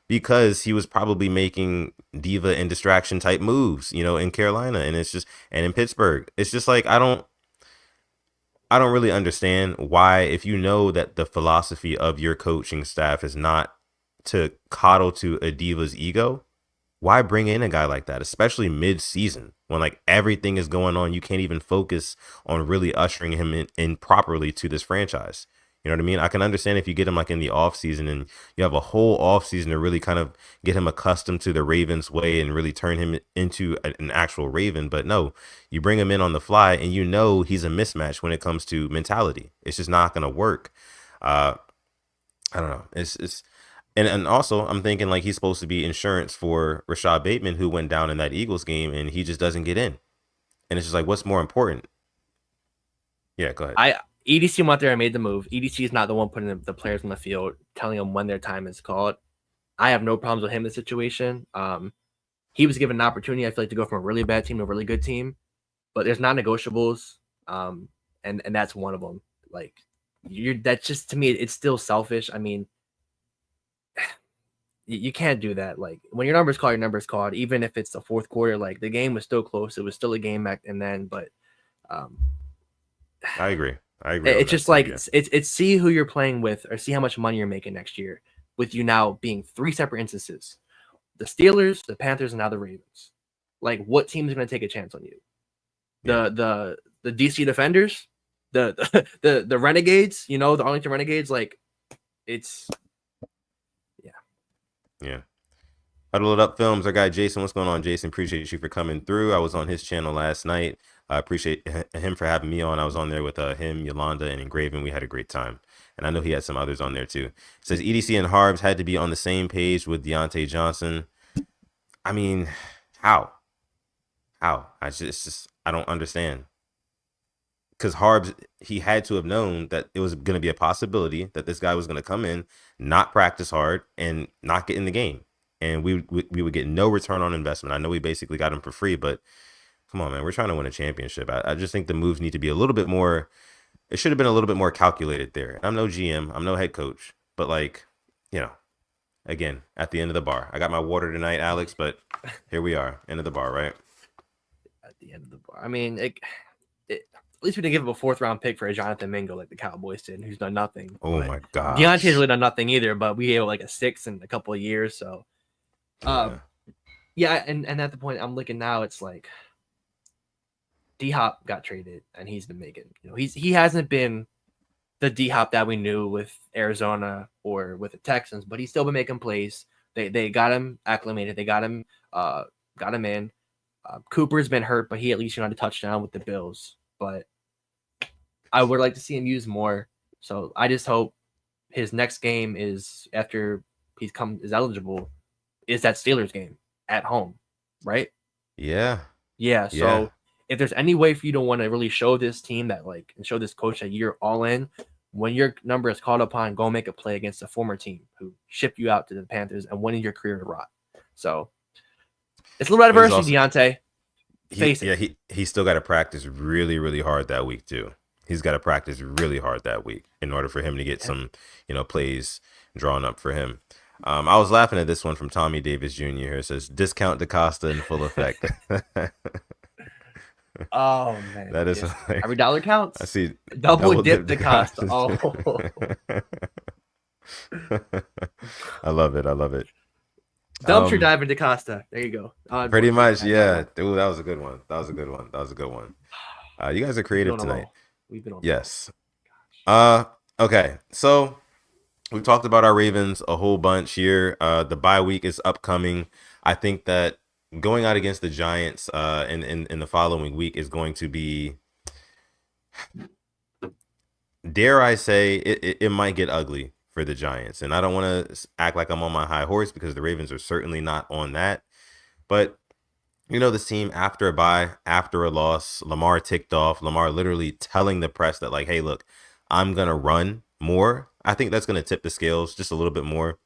because he was probably making diva and distraction type moves, in Carolina. And and in Pittsburgh, it's just like, I don't really understand why, if you know that the philosophy of your coaching staff is not to coddle to a diva's ego, why bring in a guy like that, especially mid-season when like everything is going on? You can't even focus on really ushering him in properly to this franchise. You know what I mean? I can understand if you get him like in the off season and you have a whole off season to really kind of get him accustomed to the Ravens way and really turn him into an actual Raven. But no, you bring him in on the fly and he's a mismatch when it comes to mentality. It's just not going to work. I don't know. And also, I'm thinking like he's supposed to be insurance for Rashad Bateman, who went down in that Eagles game, and he just doesn't get in. And it's just like, what's more important? Yeah, go ahead. EDC went there and made the move. EDC is not the one putting the players on the field, telling them when their time is called. I have no problems with him in the situation. He was given an opportunity, I feel like, to go from a really bad team to a really good team, but there's non-negotiables, and that's one of them. Like, that's just, to me, it's still selfish. I mean, you can't do that. Like, when your number's called, your number's called. Even if it's the fourth quarter, like, the game was still close. It was still a game back and then, but I agree. It's just like, it's see who you're playing with or see how much money you're making next year, with you now being 3 separate instances: the Steelers, the Panthers, and now the Ravens. Like, what team is going to take a chance on you? The DC Defenders, the Renegades, the Arlington Renegades. Like, it's yeah. Huddle It Up Films, our guy Jason. What's going on, Jason? Appreciate you for coming through. I was on his channel last night. I appreciate him for having me on. I was on there with him, Yolanda, and Engraven. We had a great time. And I know he had some others on there too. It says EDC and Harbs had to be on the same page with Diontae Johnson. I mean, how? I don't understand. Because Harbs, he had to have known that it was going to be a possibility that this guy was going to come in, not practice hard, and not get in the game. And we would get no return on investment. I know we basically got him for free, but come on, man. We're trying to win a championship. I just think the moves need to be a little bit more. It should have been a little bit more calculated there. I'm no GM. I'm no head coach. But, like, again, at the end of the bar. I got my water tonight, Alex, but here we are. End of the bar, right? At the end of the bar. I mean, at least we didn't give up a 4th-round pick for a Jonathan Mingo like the Cowboys did, who's done nothing. Oh, my God. Diontae's really done nothing either, but we gave like a 6 in a couple of years, so Uh, Yeah. yeah, and at the point I'm looking now, it's like D Hop got traded, and he's been making. He hasn't been the D Hop that we knew with Arizona or with the Texans, but he's still been making plays. They got him acclimated. They uh got him in. Cooper's been hurt, but he at least had a touchdown with the Bills. But I would like to see him use more. So I just hope his next game is after is eligible, is that Steelers game at home, right? Yeah. Yeah. Yeah. So if there's any way for you to want to really show this team that and show this coach that you're all in, when your number is called upon, go make a play against a former team who shipped you out to the Panthers and winning your career to rot. So it's a little But he's adversity, also Diontae. Face it. he still got to practice really, really hard that week too. He's got to practice really hard that week in order for him to get some, plays drawn up for him. I was laughing at this one from Tommy Davis Jr. here. It says discount DaCosta in full effect. Oh man, That is every dollar counts. I see Double dip DaCosta. I love it. I love it. Dumpster diving DaCosta. There you go. Pretty much, yeah. Ooh, that was a good one. That was a good one. That was a good one. You guys are creative tonight. We've been on. Yes. Okay. So we've talked about our Ravens a whole bunch here. The bye week is upcoming. I think that going out against the Giants in the following week is going to be, dare I say, it might get ugly for the Giants. And I don't want to act like I'm on my high horse because the Ravens are certainly not on that. But, this team after a bye, after a loss, Lamar ticked off. Lamar literally telling the press that, like, hey, look, I'm going to run more. I think that's going to tip the scales just a little bit more,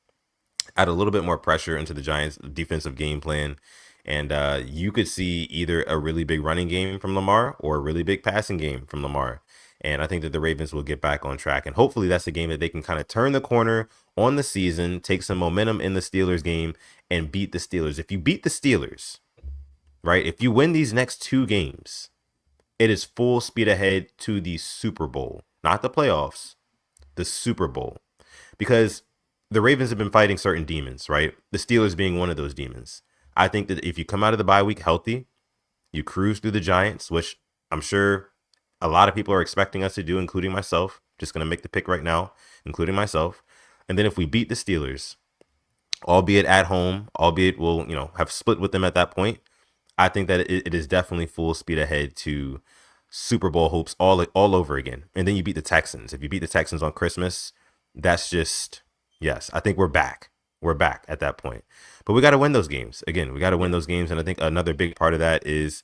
add a little bit more pressure into the Giants' defensive game plan. And you could see either a really big running game from Lamar or a really big passing game from Lamar. And I think that the Ravens will get back on track. And hopefully that's a game that they can kind of turn the corner on the season, take some momentum in the Steelers game, and beat the Steelers. If you beat the Steelers, right, if you win these next two games, it is full speed ahead to the Super Bowl. Not the playoffs, the Super Bowl. Because the Ravens have been fighting certain demons, right? The Steelers being one of those demons. I think that if you come out of the bye week healthy, you cruise through the Giants, which I'm sure a lot of people are expecting us to do, including myself. Just going to make the pick right now, including myself. And then if we beat the Steelers, albeit at home, albeit we'll, have split with them at that point, I think that it is definitely full speed ahead to Super Bowl hopes all over again. And then you beat the Texans. If you beat the Texans on Christmas, that's just, yes, I think we're back. We're back at that point. But we got to win those games. Again, we got to win those games. And I think another big part of that is,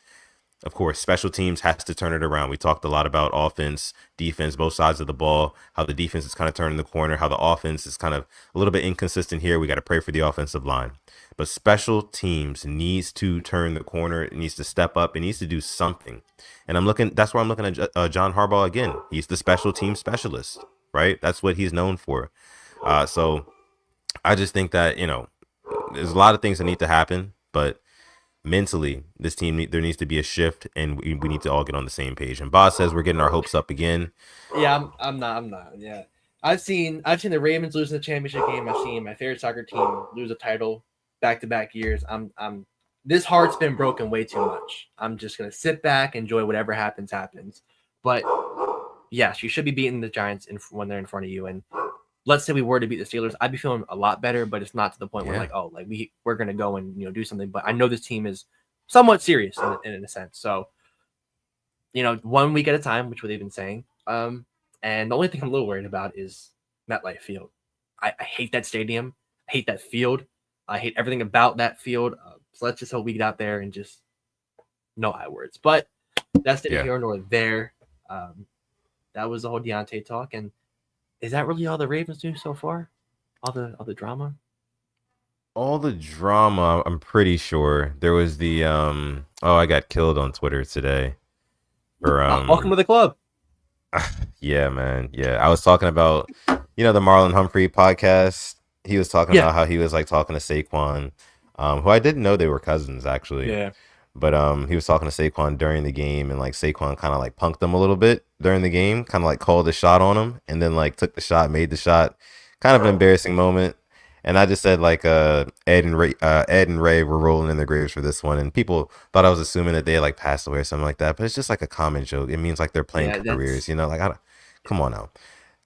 of course, special teams has to turn it around. We talked a lot about offense, defense, both sides of the ball, how the defense is kind of turning the corner, how the offense is kind of a little bit inconsistent here. We got to pray for the offensive line. But special teams needs to turn the corner. It needs to step up. It needs to do something. And that's why I'm looking at John Harbaugh again. He's the special team specialist, right? That's what he's known for. So I just think that, there's a lot of things that need to happen, but mentally, this team, there needs to be a shift, and we need to all get on the same page. And Boz says we're getting our hopes up again. Yeah, I'm not. Yeah, I've seen the Ravens lose the championship game. I've seen my favorite soccer team lose a title back-to-back years. This heart's been broken way too much. I'm just gonna sit back, enjoy whatever happens. But yes, you should be beating the Giants when they're in front of you. And let's say we were to beat the Steelers, I'd be feeling a lot better. But it's not to the point where we're gonna go and do something. But I know this team is somewhat serious in a sense. So 1 week at a time, which they've been saying. And the only thing I'm a little worried about is MetLife Field. I hate that stadium. I hate that field. I hate everything about that field. So let's just hope we get out there and just no I words. But that's neither here nor there. That was the whole Diontae talk. And is that really all the Ravens do so far? All the drama? All the drama, I'm pretty sure. There was the I got killed on Twitter today. For welcome to the club. Yeah, man. Yeah. I was talking about, the Marlon Humphrey podcast. He was talking about how he was like talking to Saquon, who I didn't know they were cousins actually. Yeah. But he was talking to Saquon during the game, and like Saquon kind of like punked him a little bit during the game, kind of like called a shot on him, and then like took the shot, made the shot. Kind of an embarrassing moment. And I just said like Ed and Ray were rolling in their graves for this one, and people thought I was assuming that they had like passed away or something like that. But it's just like a common joke. It means like they're playing Yeah, careers, that's you know. Like I don't, come on now,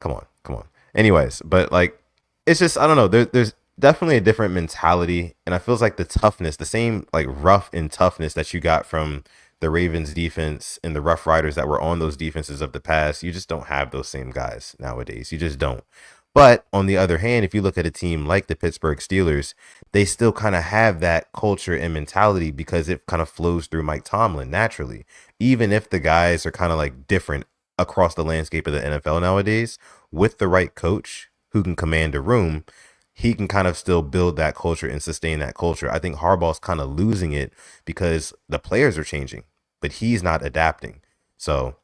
come on. Anyways, but like it's just I don't know. There's definitely a different mentality, and I feels like the toughness, the same like rough and toughness that you got from the Ravens defense and the Rough Riders that were on those defenses of the past. You just don't have those same guys nowadays. You just don't. But on the other hand, if you look at a team like the Pittsburgh Steelers, they still kind of have that culture and mentality because it kind of flows through Mike Tomlin naturally. Even if the guys are kind of like different across the landscape of the NFL nowadays, with the right coach who can command a room, he can kind of still build that culture and sustain that culture. I think Harbaugh's kind of losing it because the players are changing, but he's not adapting. So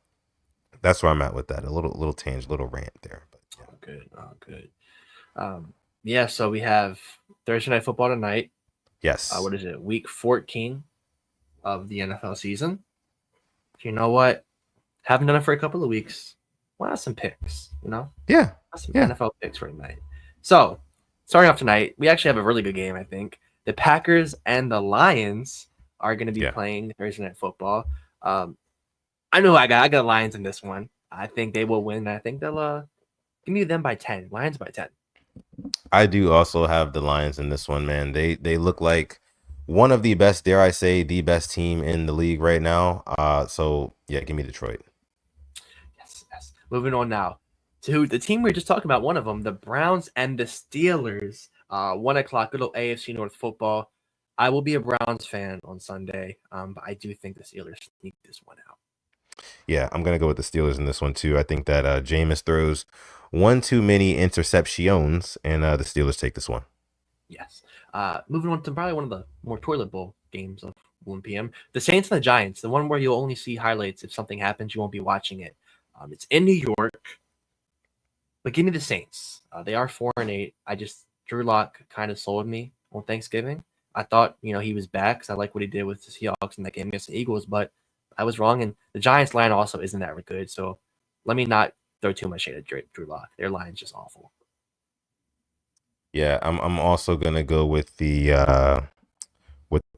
that's where I'm at with that. A little tangent, little rant there. But yeah. oh, good. Oh, good. Yeah, so we have Thursday Night Football tonight. Yes. What is it? Week 14 of the NFL season. You know what? Haven't done it for a couple of weeks. Why not some picks? You know, Yeah. some Yeah. NFL picks for tonight. So, starting off tonight, we actually have a really good game. I think the Packers and the Lions are going to be playing Thursday Night Football. I know I got the Lions in this one. I think they will win. I think they'll give me them by 10. Lions by 10. I do also have the Lions in this one, man. They look like one of the best, dare I say, the best team in the league right now. So yeah, give me Detroit. Yes, yes. Moving on now to the team we were just talking about. One of them, the Browns and the Steelers. 1 o'clock, little AFC North football. I will be a Browns fan on Sunday, but I do think the Steelers sneak this one out. Yeah, I'm gonna go with the Steelers in this one too. I think that Jameis throws one too many interceptions, and the Steelers take this one. Yes. Moving on to probably one of the more toilet bowl games of 1 p.m. The Saints and the Giants, the one where you'll only see highlights. If something happens, you won't be watching it. It's in New York, but give me the Saints. They are 4-8. Drew Lock kind of sold me on Thanksgiving. I thought, he was back because I like what he did with the Seahawks in that game against the Eagles, but I was wrong. And the Giants line also isn't that good. So let me not throw too much shade at Drew Lock. Their line's just awful. Yeah, I'm also gonna go with the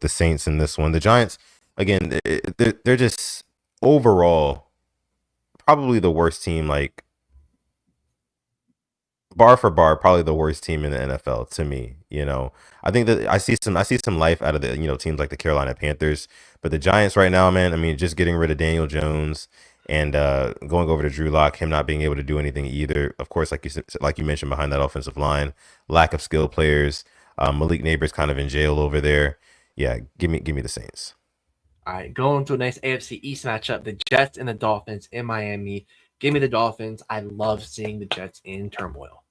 Saints in this one. The Giants, again, they're just overall probably the worst team. Like bar for bar, probably the worst team in the NFL to me. I think that I see some life out of the teams like the Carolina Panthers, but the Giants right now, man. I mean, just getting rid of Daniel Jones and going over to Drew Lock, him not being able to do anything either. Of course, like you mentioned, behind that offensive line, lack of skill players. Malik Neighbors kind of in jail over there. Yeah, give me the Saints. All right, going to a nice AFC East matchup, the Jets and the Dolphins in Miami. Give me the Dolphins. I love seeing the Jets in turmoil.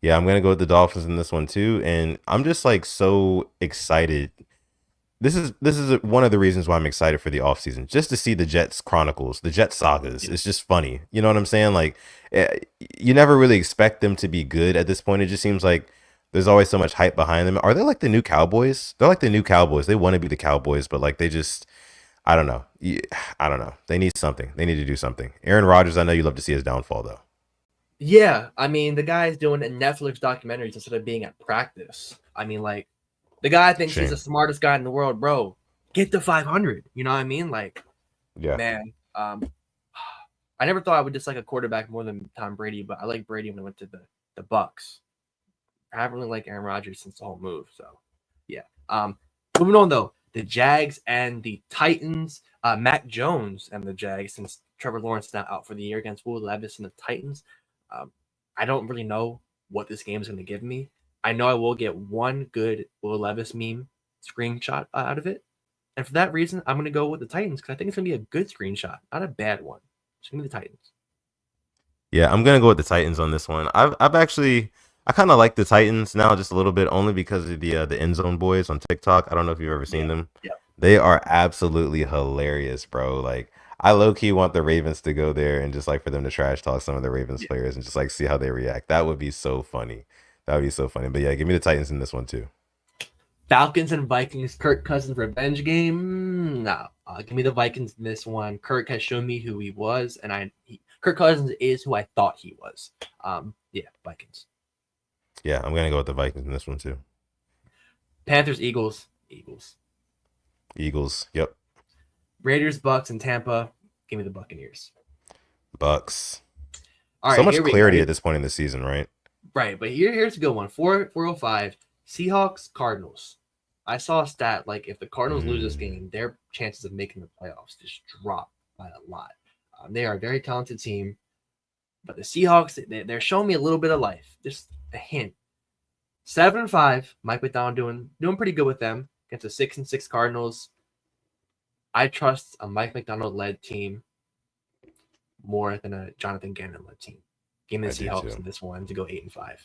Yeah, I'm gonna go with the Dolphins in this one too, and I'm just like so excited. This is one of the reasons why I'm excited for the offseason, just to see the Jets Chronicles, the Jets sagas. It's just funny. You know what I'm saying? Like, you never really expect them to be good at this point. It just seems like there's always so much hype behind them. Are they like the new Cowboys? They're like the new Cowboys. They want to be the Cowboys, but like they just, I don't know. I don't know. They need something. They need to do something. Aaron Rodgers, I know you love to see his downfall though. Yeah, I mean, the guy's doing Netflix documentaries instead of being at practice. I mean, like, the guy thinks he's the smartest guy in the world, bro. Get to 500. You know what I mean? Like, yeah, man. I never thought I would dislike a quarterback more than Tom Brady, but I like Brady when I went to the Bucks. I haven't really liked Aaron Rodgers since the whole move. So, yeah. Moving on though, the Jags and the Titans. Mac Jones and the Jags, since Trevor Lawrence is now out for the year against Will Levis and the Titans. I don't really know what this game is going to give me. I know I will get one good Will Levis meme screenshot out of it. And for that reason, I'm going to go with the Titans because I think it's going to be a good screenshot, not a bad one. It's going to be the Titans. Yeah, I'm gonna go with the Titans on this one. I kind of like the Titans now just a little bit only because of the end zone boys on TikTok. I don't know if you've ever seen them. Yeah. They are absolutely hilarious, bro. Like I low key want the Ravens to go there and just like for them to trash talk some of the Ravens players and just like see how they react. That would be so funny. That would be so funny. But yeah, give me the Titans in this one too. Falcons and Vikings, Kirk Cousins revenge game. No, give me the Vikings in this one. Kirk has shown me who he was, and Kirk Cousins is who I thought he was. Yeah, Vikings. Yeah, I'm gonna go with the Vikings in this one too. Panthers, Eagles, Eagles. Eagles. Yep. Raiders, Bucks, and Tampa. Give me the Buccaneers. Bucks. All So right, much here we go. clarity at this point in the season, right? Right, but here's a good one. 405. Seahawks, Cardinals. I saw a stat like if the Cardinals lose this Mm, game, their chances of making the playoffs just drop by a lot. They are a very talented team, but the Seahawks, they're showing me a little bit of life, just a hint. 7-5. Mike McDonald doing pretty good with them against the 6-6 Cardinals. I trust a Mike McDonald led team more than a Jonathan Gannon led team. Give me I the do Seahawks too. in this one to go 8-5.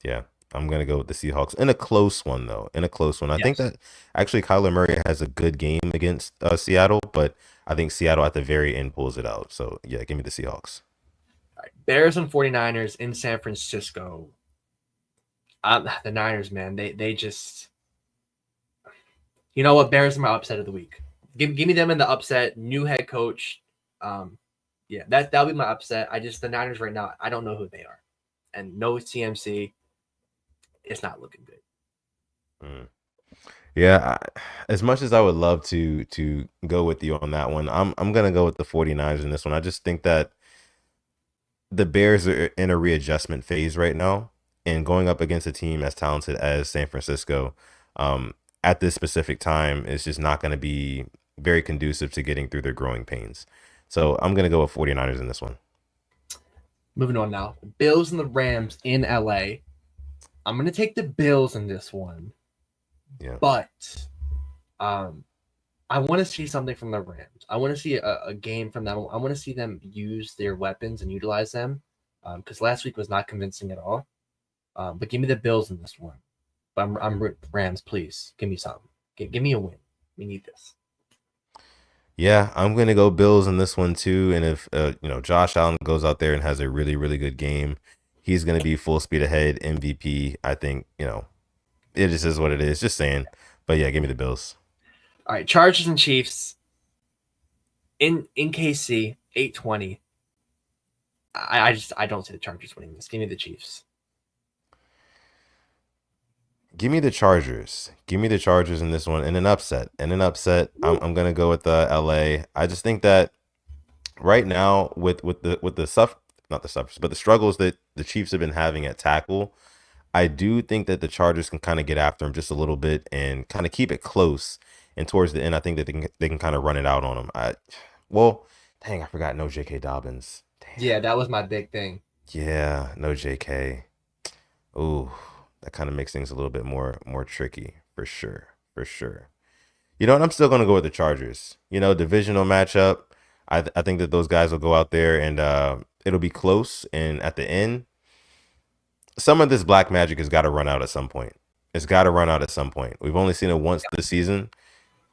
Yeah. I'm gonna go with the Seahawks in a close one though. In a close one, I think Yes. that actually Kyler Murray has a good game against Seattle, but I think Seattle at the very end pulls it out. So yeah, give me the Seahawks. All right. Bears and 49ers in San Francisco. The Niners, man, they just, you know what? Bears are my upset of the week. Give me them in the upset. New head coach. Yeah, that'll be my upset. The Niners right now, I don't know who they are, and no CMC. It's not looking good. Mm. Yeah, as much as I would love to go with you on that one, I'm gonna go with the 49ers in this one. I just think that the Bears are in a readjustment phase right now, and going up against a team as talented as San Francisco, at this specific time is just not going to be very conducive to getting through their growing pains. So I'm gonna go with 49ers in this one. Moving on now. Bills and the Rams in LA. I'm gonna take the Bills in this one, Yeah. but um, I want to see something from the Rams. I want to see a game from them. I want to see them use their weapons and utilize them because last week was not convincing at all. But give me the Bills in this one. But I'm Rams, please give me something. Give me a win. We need this. Yeah, I'm gonna go Bills in this one too. And if Josh Allen goes out there and has a really really good game, he's gonna be full speed ahead MVP. I think it just is what it is. Just saying. But yeah, give me the Bills. All right, Chargers and Chiefs in KC 820. I don't see the Chargers winning this. Give me the Chiefs. Give me the Chargers. Give me the Chargers in this one in an upset. In an upset, I'm gonna go with the LA. I just think that right now with the stuff, not the suffers, but the struggles that the Chiefs have been having at tackle, I do think that the Chargers can kind of get after them just a little bit and kind of keep it close. And towards the end, I think that they can kind of run it out on them. Well, dang, I forgot no J.K. Dobbins. Damn. Yeah, that was my big thing. Yeah, no J.K. Ooh, that kind of makes things a little bit more tricky for sure, for sure. You know what? I'm still gonna go with the Chargers. Divisional matchup. I think that those guys will go out there and it'll be close. And at the end, some of this black magic has got to run out at some point. It's got to run out at some point. We've only seen it once this season,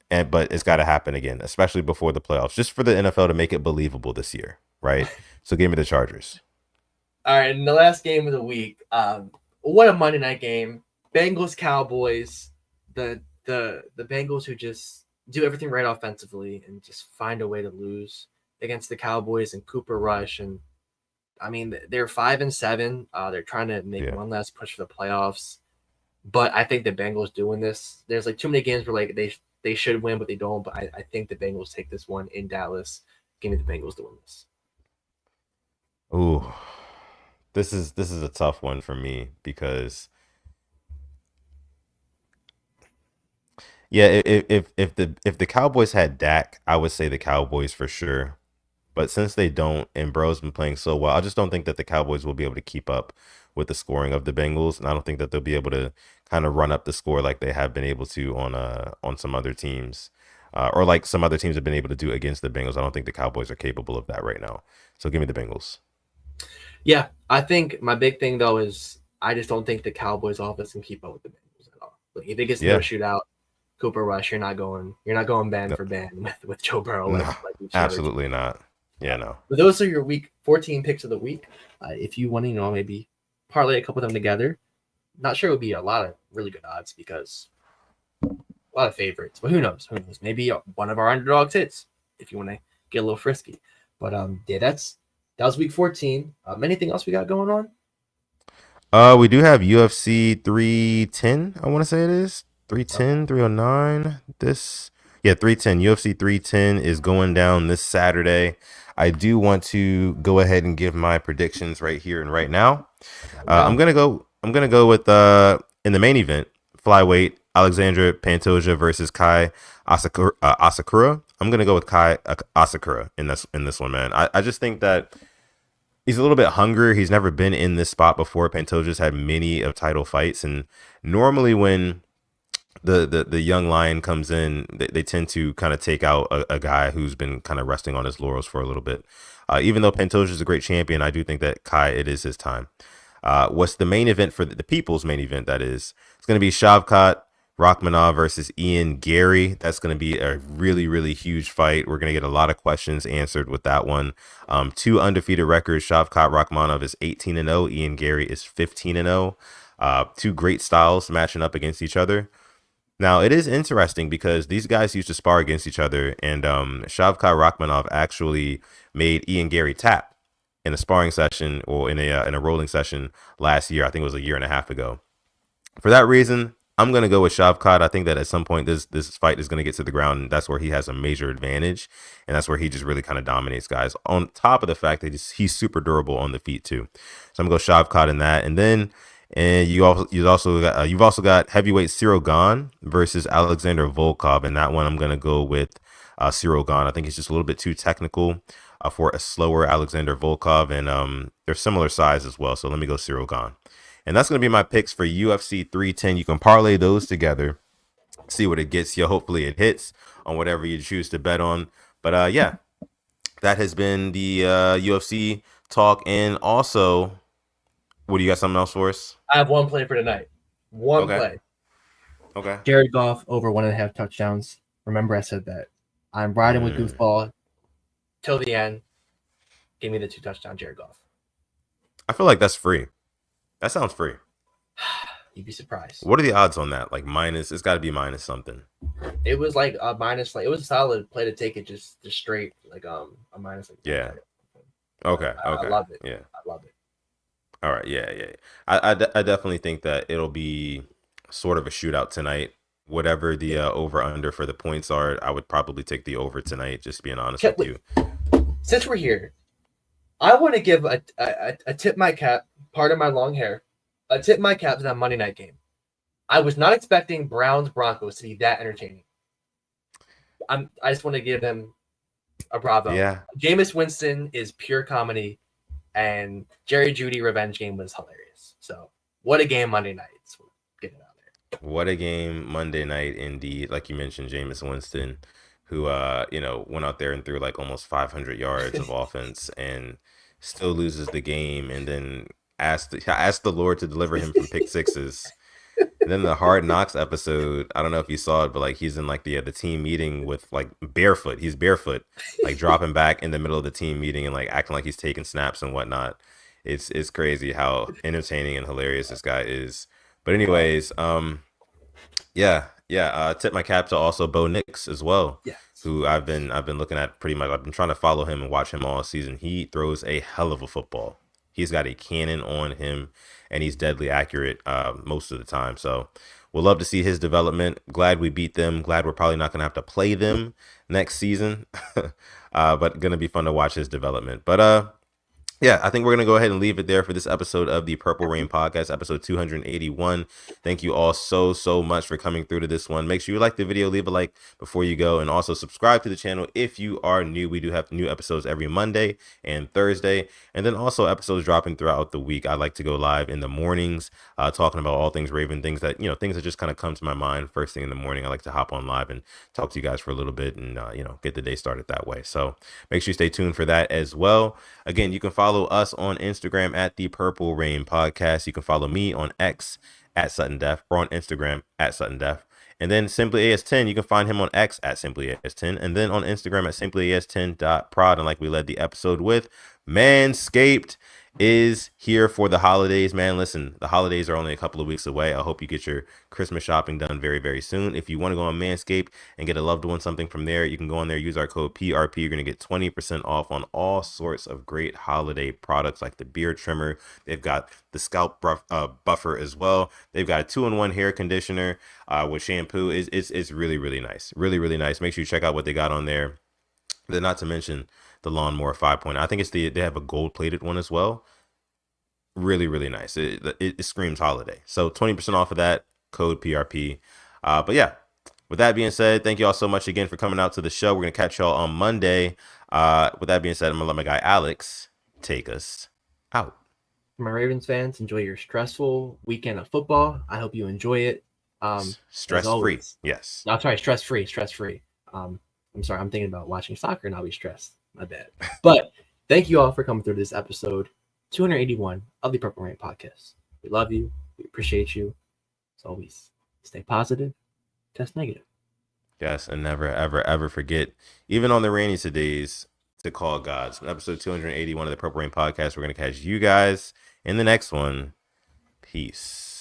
but it's got to happen again, especially before the playoffs, just for the NFL to make it believable this year, right? So give me the Chargers. All right, in the last game of the week, what a Monday night game. Bengals Cowboys. The Bengals who just do everything right offensively and just find a way to lose against the Cowboys and Cooper Rush. And I mean, they're 5-7. They're trying to make Yeah. one last push for the playoffs. But I think the Bengals doing this. There's like too many games where like they should win, but they don't. But I think the Bengals take this one in Dallas. Give me the Bengals to win this. Ooh, this is a tough one for me because yeah, if the Cowboys had Dak, I would say the Cowboys for sure. But since they don't, and Bro's been playing so well, I just don't think that the Cowboys will be able to keep up with the scoring of the Bengals, and I don't think that they'll be able to kind of run up the score like they have been able to on some other teams, or like some other teams have been able to do against the Bengals. I don't think the Cowboys are capable of that right now. So give me the Bengals. Yeah, I think my big thing though is I just don't think the Cowboys offense can keep up with the Bengals at all. Like if it gets into a Yeah, shootout, Cooper Rush, you're not going band no, for band with Joe Burrow no, like we've seen every time. absolutely not. Yeah, no. But those are your week 14 picks of the week. If you want to, maybe parlay a couple of them together, not sure it would be a lot of really good odds because a lot of favorites. But who knows? Who knows? Maybe one of our underdogs hits if you want to get a little frisky. But yeah, that was week 14. Anything else we got going on? We do have UFC 310. I want to say it is Okay. 310, 309. This, yeah, 310. UFC 310 is going down this Saturday. I do want to go ahead and give my predictions right here and right now. There we go. I'm gonna go with in the main event, flyweight Alexandra Pantoja versus Kai Asakura. I'm gonna go with Kai Asakura in this one, man. I just think that he's a little bit hungrier. He's never been in this spot before. Pantoja's had many of title fights, and normally when the young lion comes in, they tend to kind of take out a guy who's been kind of resting on his laurels for a little bit. Even though Pantoja is a great champion, I do think that Kai, it is his time. What's the main event for the people's main event? That is, it's going to be Shavkat Rachmanov versus Ian Gary. That's going to be a really, really huge fight. We're going to get a lot of questions answered with that one. Two undefeated records. Shavkat Rachmanov is 18-0. Ian Gary is 15-0. Two great styles matching up against each other. Now, it is interesting because these guys used to spar against each other, and Shavkat Rachmanov actually made Ian Gary tap in a sparring session or in a rolling session last year. I think it was a year and a half ago. For that reason, I'm gonna go with Shavkat. I think that at some point this fight is gonna get to the ground, and that's where he has a major advantage, and that's where he just really kind of dominates guys. On top of the fact that he's super durable on the feet too, so I'm gonna go Shavkat in that, and then you've also got heavyweight Cyril Gane versus Alexander Volkov, and that one I'm gonna go with Cyril Gane. I think he's just a little bit too technical for a slower Alexander Volkov, and they're similar size as well. So let me go Cyril Gane. And that's going to be my picks for UFC 310. You can parlay those together, see what it gets you. Hopefully it hits on whatever you choose to bet on. But yeah, that has been the UFC talk. And also, what do you got, something else for us? I have one play for tonight. One Okay. play. Okay. Jared Goff over 1.5 touchdowns. Remember, I said that. I'm riding with Goofball till the end. Give me the 2 touchdown Jared Goff. I feel like that's free. That sounds free. You'd be surprised. What are the odds on that? Like minus, it's got to be minus something. It was like a minus, like it was a solid play to take it just straight, like a minus. Like, yeah. Okay. I love it. Yeah. I love it. All right. Yeah. I definitely think that it'll be sort of a shootout tonight. Whatever the over under for the points are, I would probably take the over tonight. Just being honest with you. Since we're here, I want to give a tip my cap. Part of my long hair. A tip my cap to that Monday night game. I was not expecting Browns Broncos to be that entertaining. I just want to give them a bravo. Yeah. Jameis Winston is pure comedy, and Jerry Jeudy revenge game was hilarious. So what a game Monday night. So get it out there. What a game Monday night indeed. Like you mentioned, Jameis Winston, who went out there and threw like almost 500 yards of offense and still loses the game, and then asked the Lord to deliver him from pick sixes. And then the Hard Knocks episode, I don't know if you saw it, but like he's in like the team meeting with like barefoot. He's barefoot, like dropping back in the middle of the team meeting and like acting like he's taking snaps and whatnot. It's crazy how entertaining and hilarious this guy is. But anyways, tip my cap to also Bo Nix as well. Yeah. Who I've been looking at pretty much. I've been trying to follow him and watch him all season. He throws a hell of a football. He's got a cannon on him, and he's deadly accurate most of the time. So we'll love to see his development. Glad we beat them. Glad we're probably not going to have to play them next season. But going to be fun to watch his development. But yeah, I think we're going to go ahead and leave it there for this episode of the Purple Rain Podcast, episode 281. Thank you all so much for coming through to this one. Make sure you like the video, leave a like before you go, and also subscribe to the channel if you are new. We do have new episodes every Monday and Thursday, and then also episodes dropping throughout the week. I like to go live in the mornings, talking about all things Raven, things that just kind of come to my mind first thing in the morning. I like to hop on live and talk to you guys for a little bit and, get the day started that way. So make sure you stay tuned for that as well. Again, you can follow us on Instagram at the Purple Rain Podcast. You can follow me on X at Sutton Def or on Instagram at Sutton Def. And then Simply AS10, you can find him on X at Simply AS10, and then on Instagram at simplyas10.prod. And like we led the episode with, Manscaped is here for the holidays, man. Listen, the holidays are only a couple of weeks away. I hope you get your Christmas shopping done very, very soon. If you want to go on Manscaped and get a loved one something from there, you can go on there, use our code PRP. You're going to get 20% off on all sorts of great holiday products like the beard trimmer. They've got the scalp buffer as well. They've got a 2-in-1 hair conditioner with shampoo. It's really, really nice. Really, really nice. Make sure you check out what they got on there. Then not to mention the Lawnmower 5.0. I think they have a gold plated one as well. Really, really nice. It screams holiday. So 20% off of that, code PRP. But yeah, with that being said, thank you all so much again for coming out to the show. We're going to catch y'all on Monday. With that being said, I'm going to let my guy Alex take us out. For my Ravens fans, enjoy your stressful weekend of football. I hope you enjoy it. Stress-free. Yes. No, sorry, stress-free. I'm sorry, I'm thinking about watching soccer and I'll be stressed. My bad. But thank you all for coming through this episode 281 of the Purple Rain Podcast. We love you. We appreciate you. As always, stay positive, test negative. Yes, and never, ever, ever forget, even on the rainiest days, to call God. So episode 281 of the Purple Rain Podcast. We're going to catch you guys in the next one. Peace.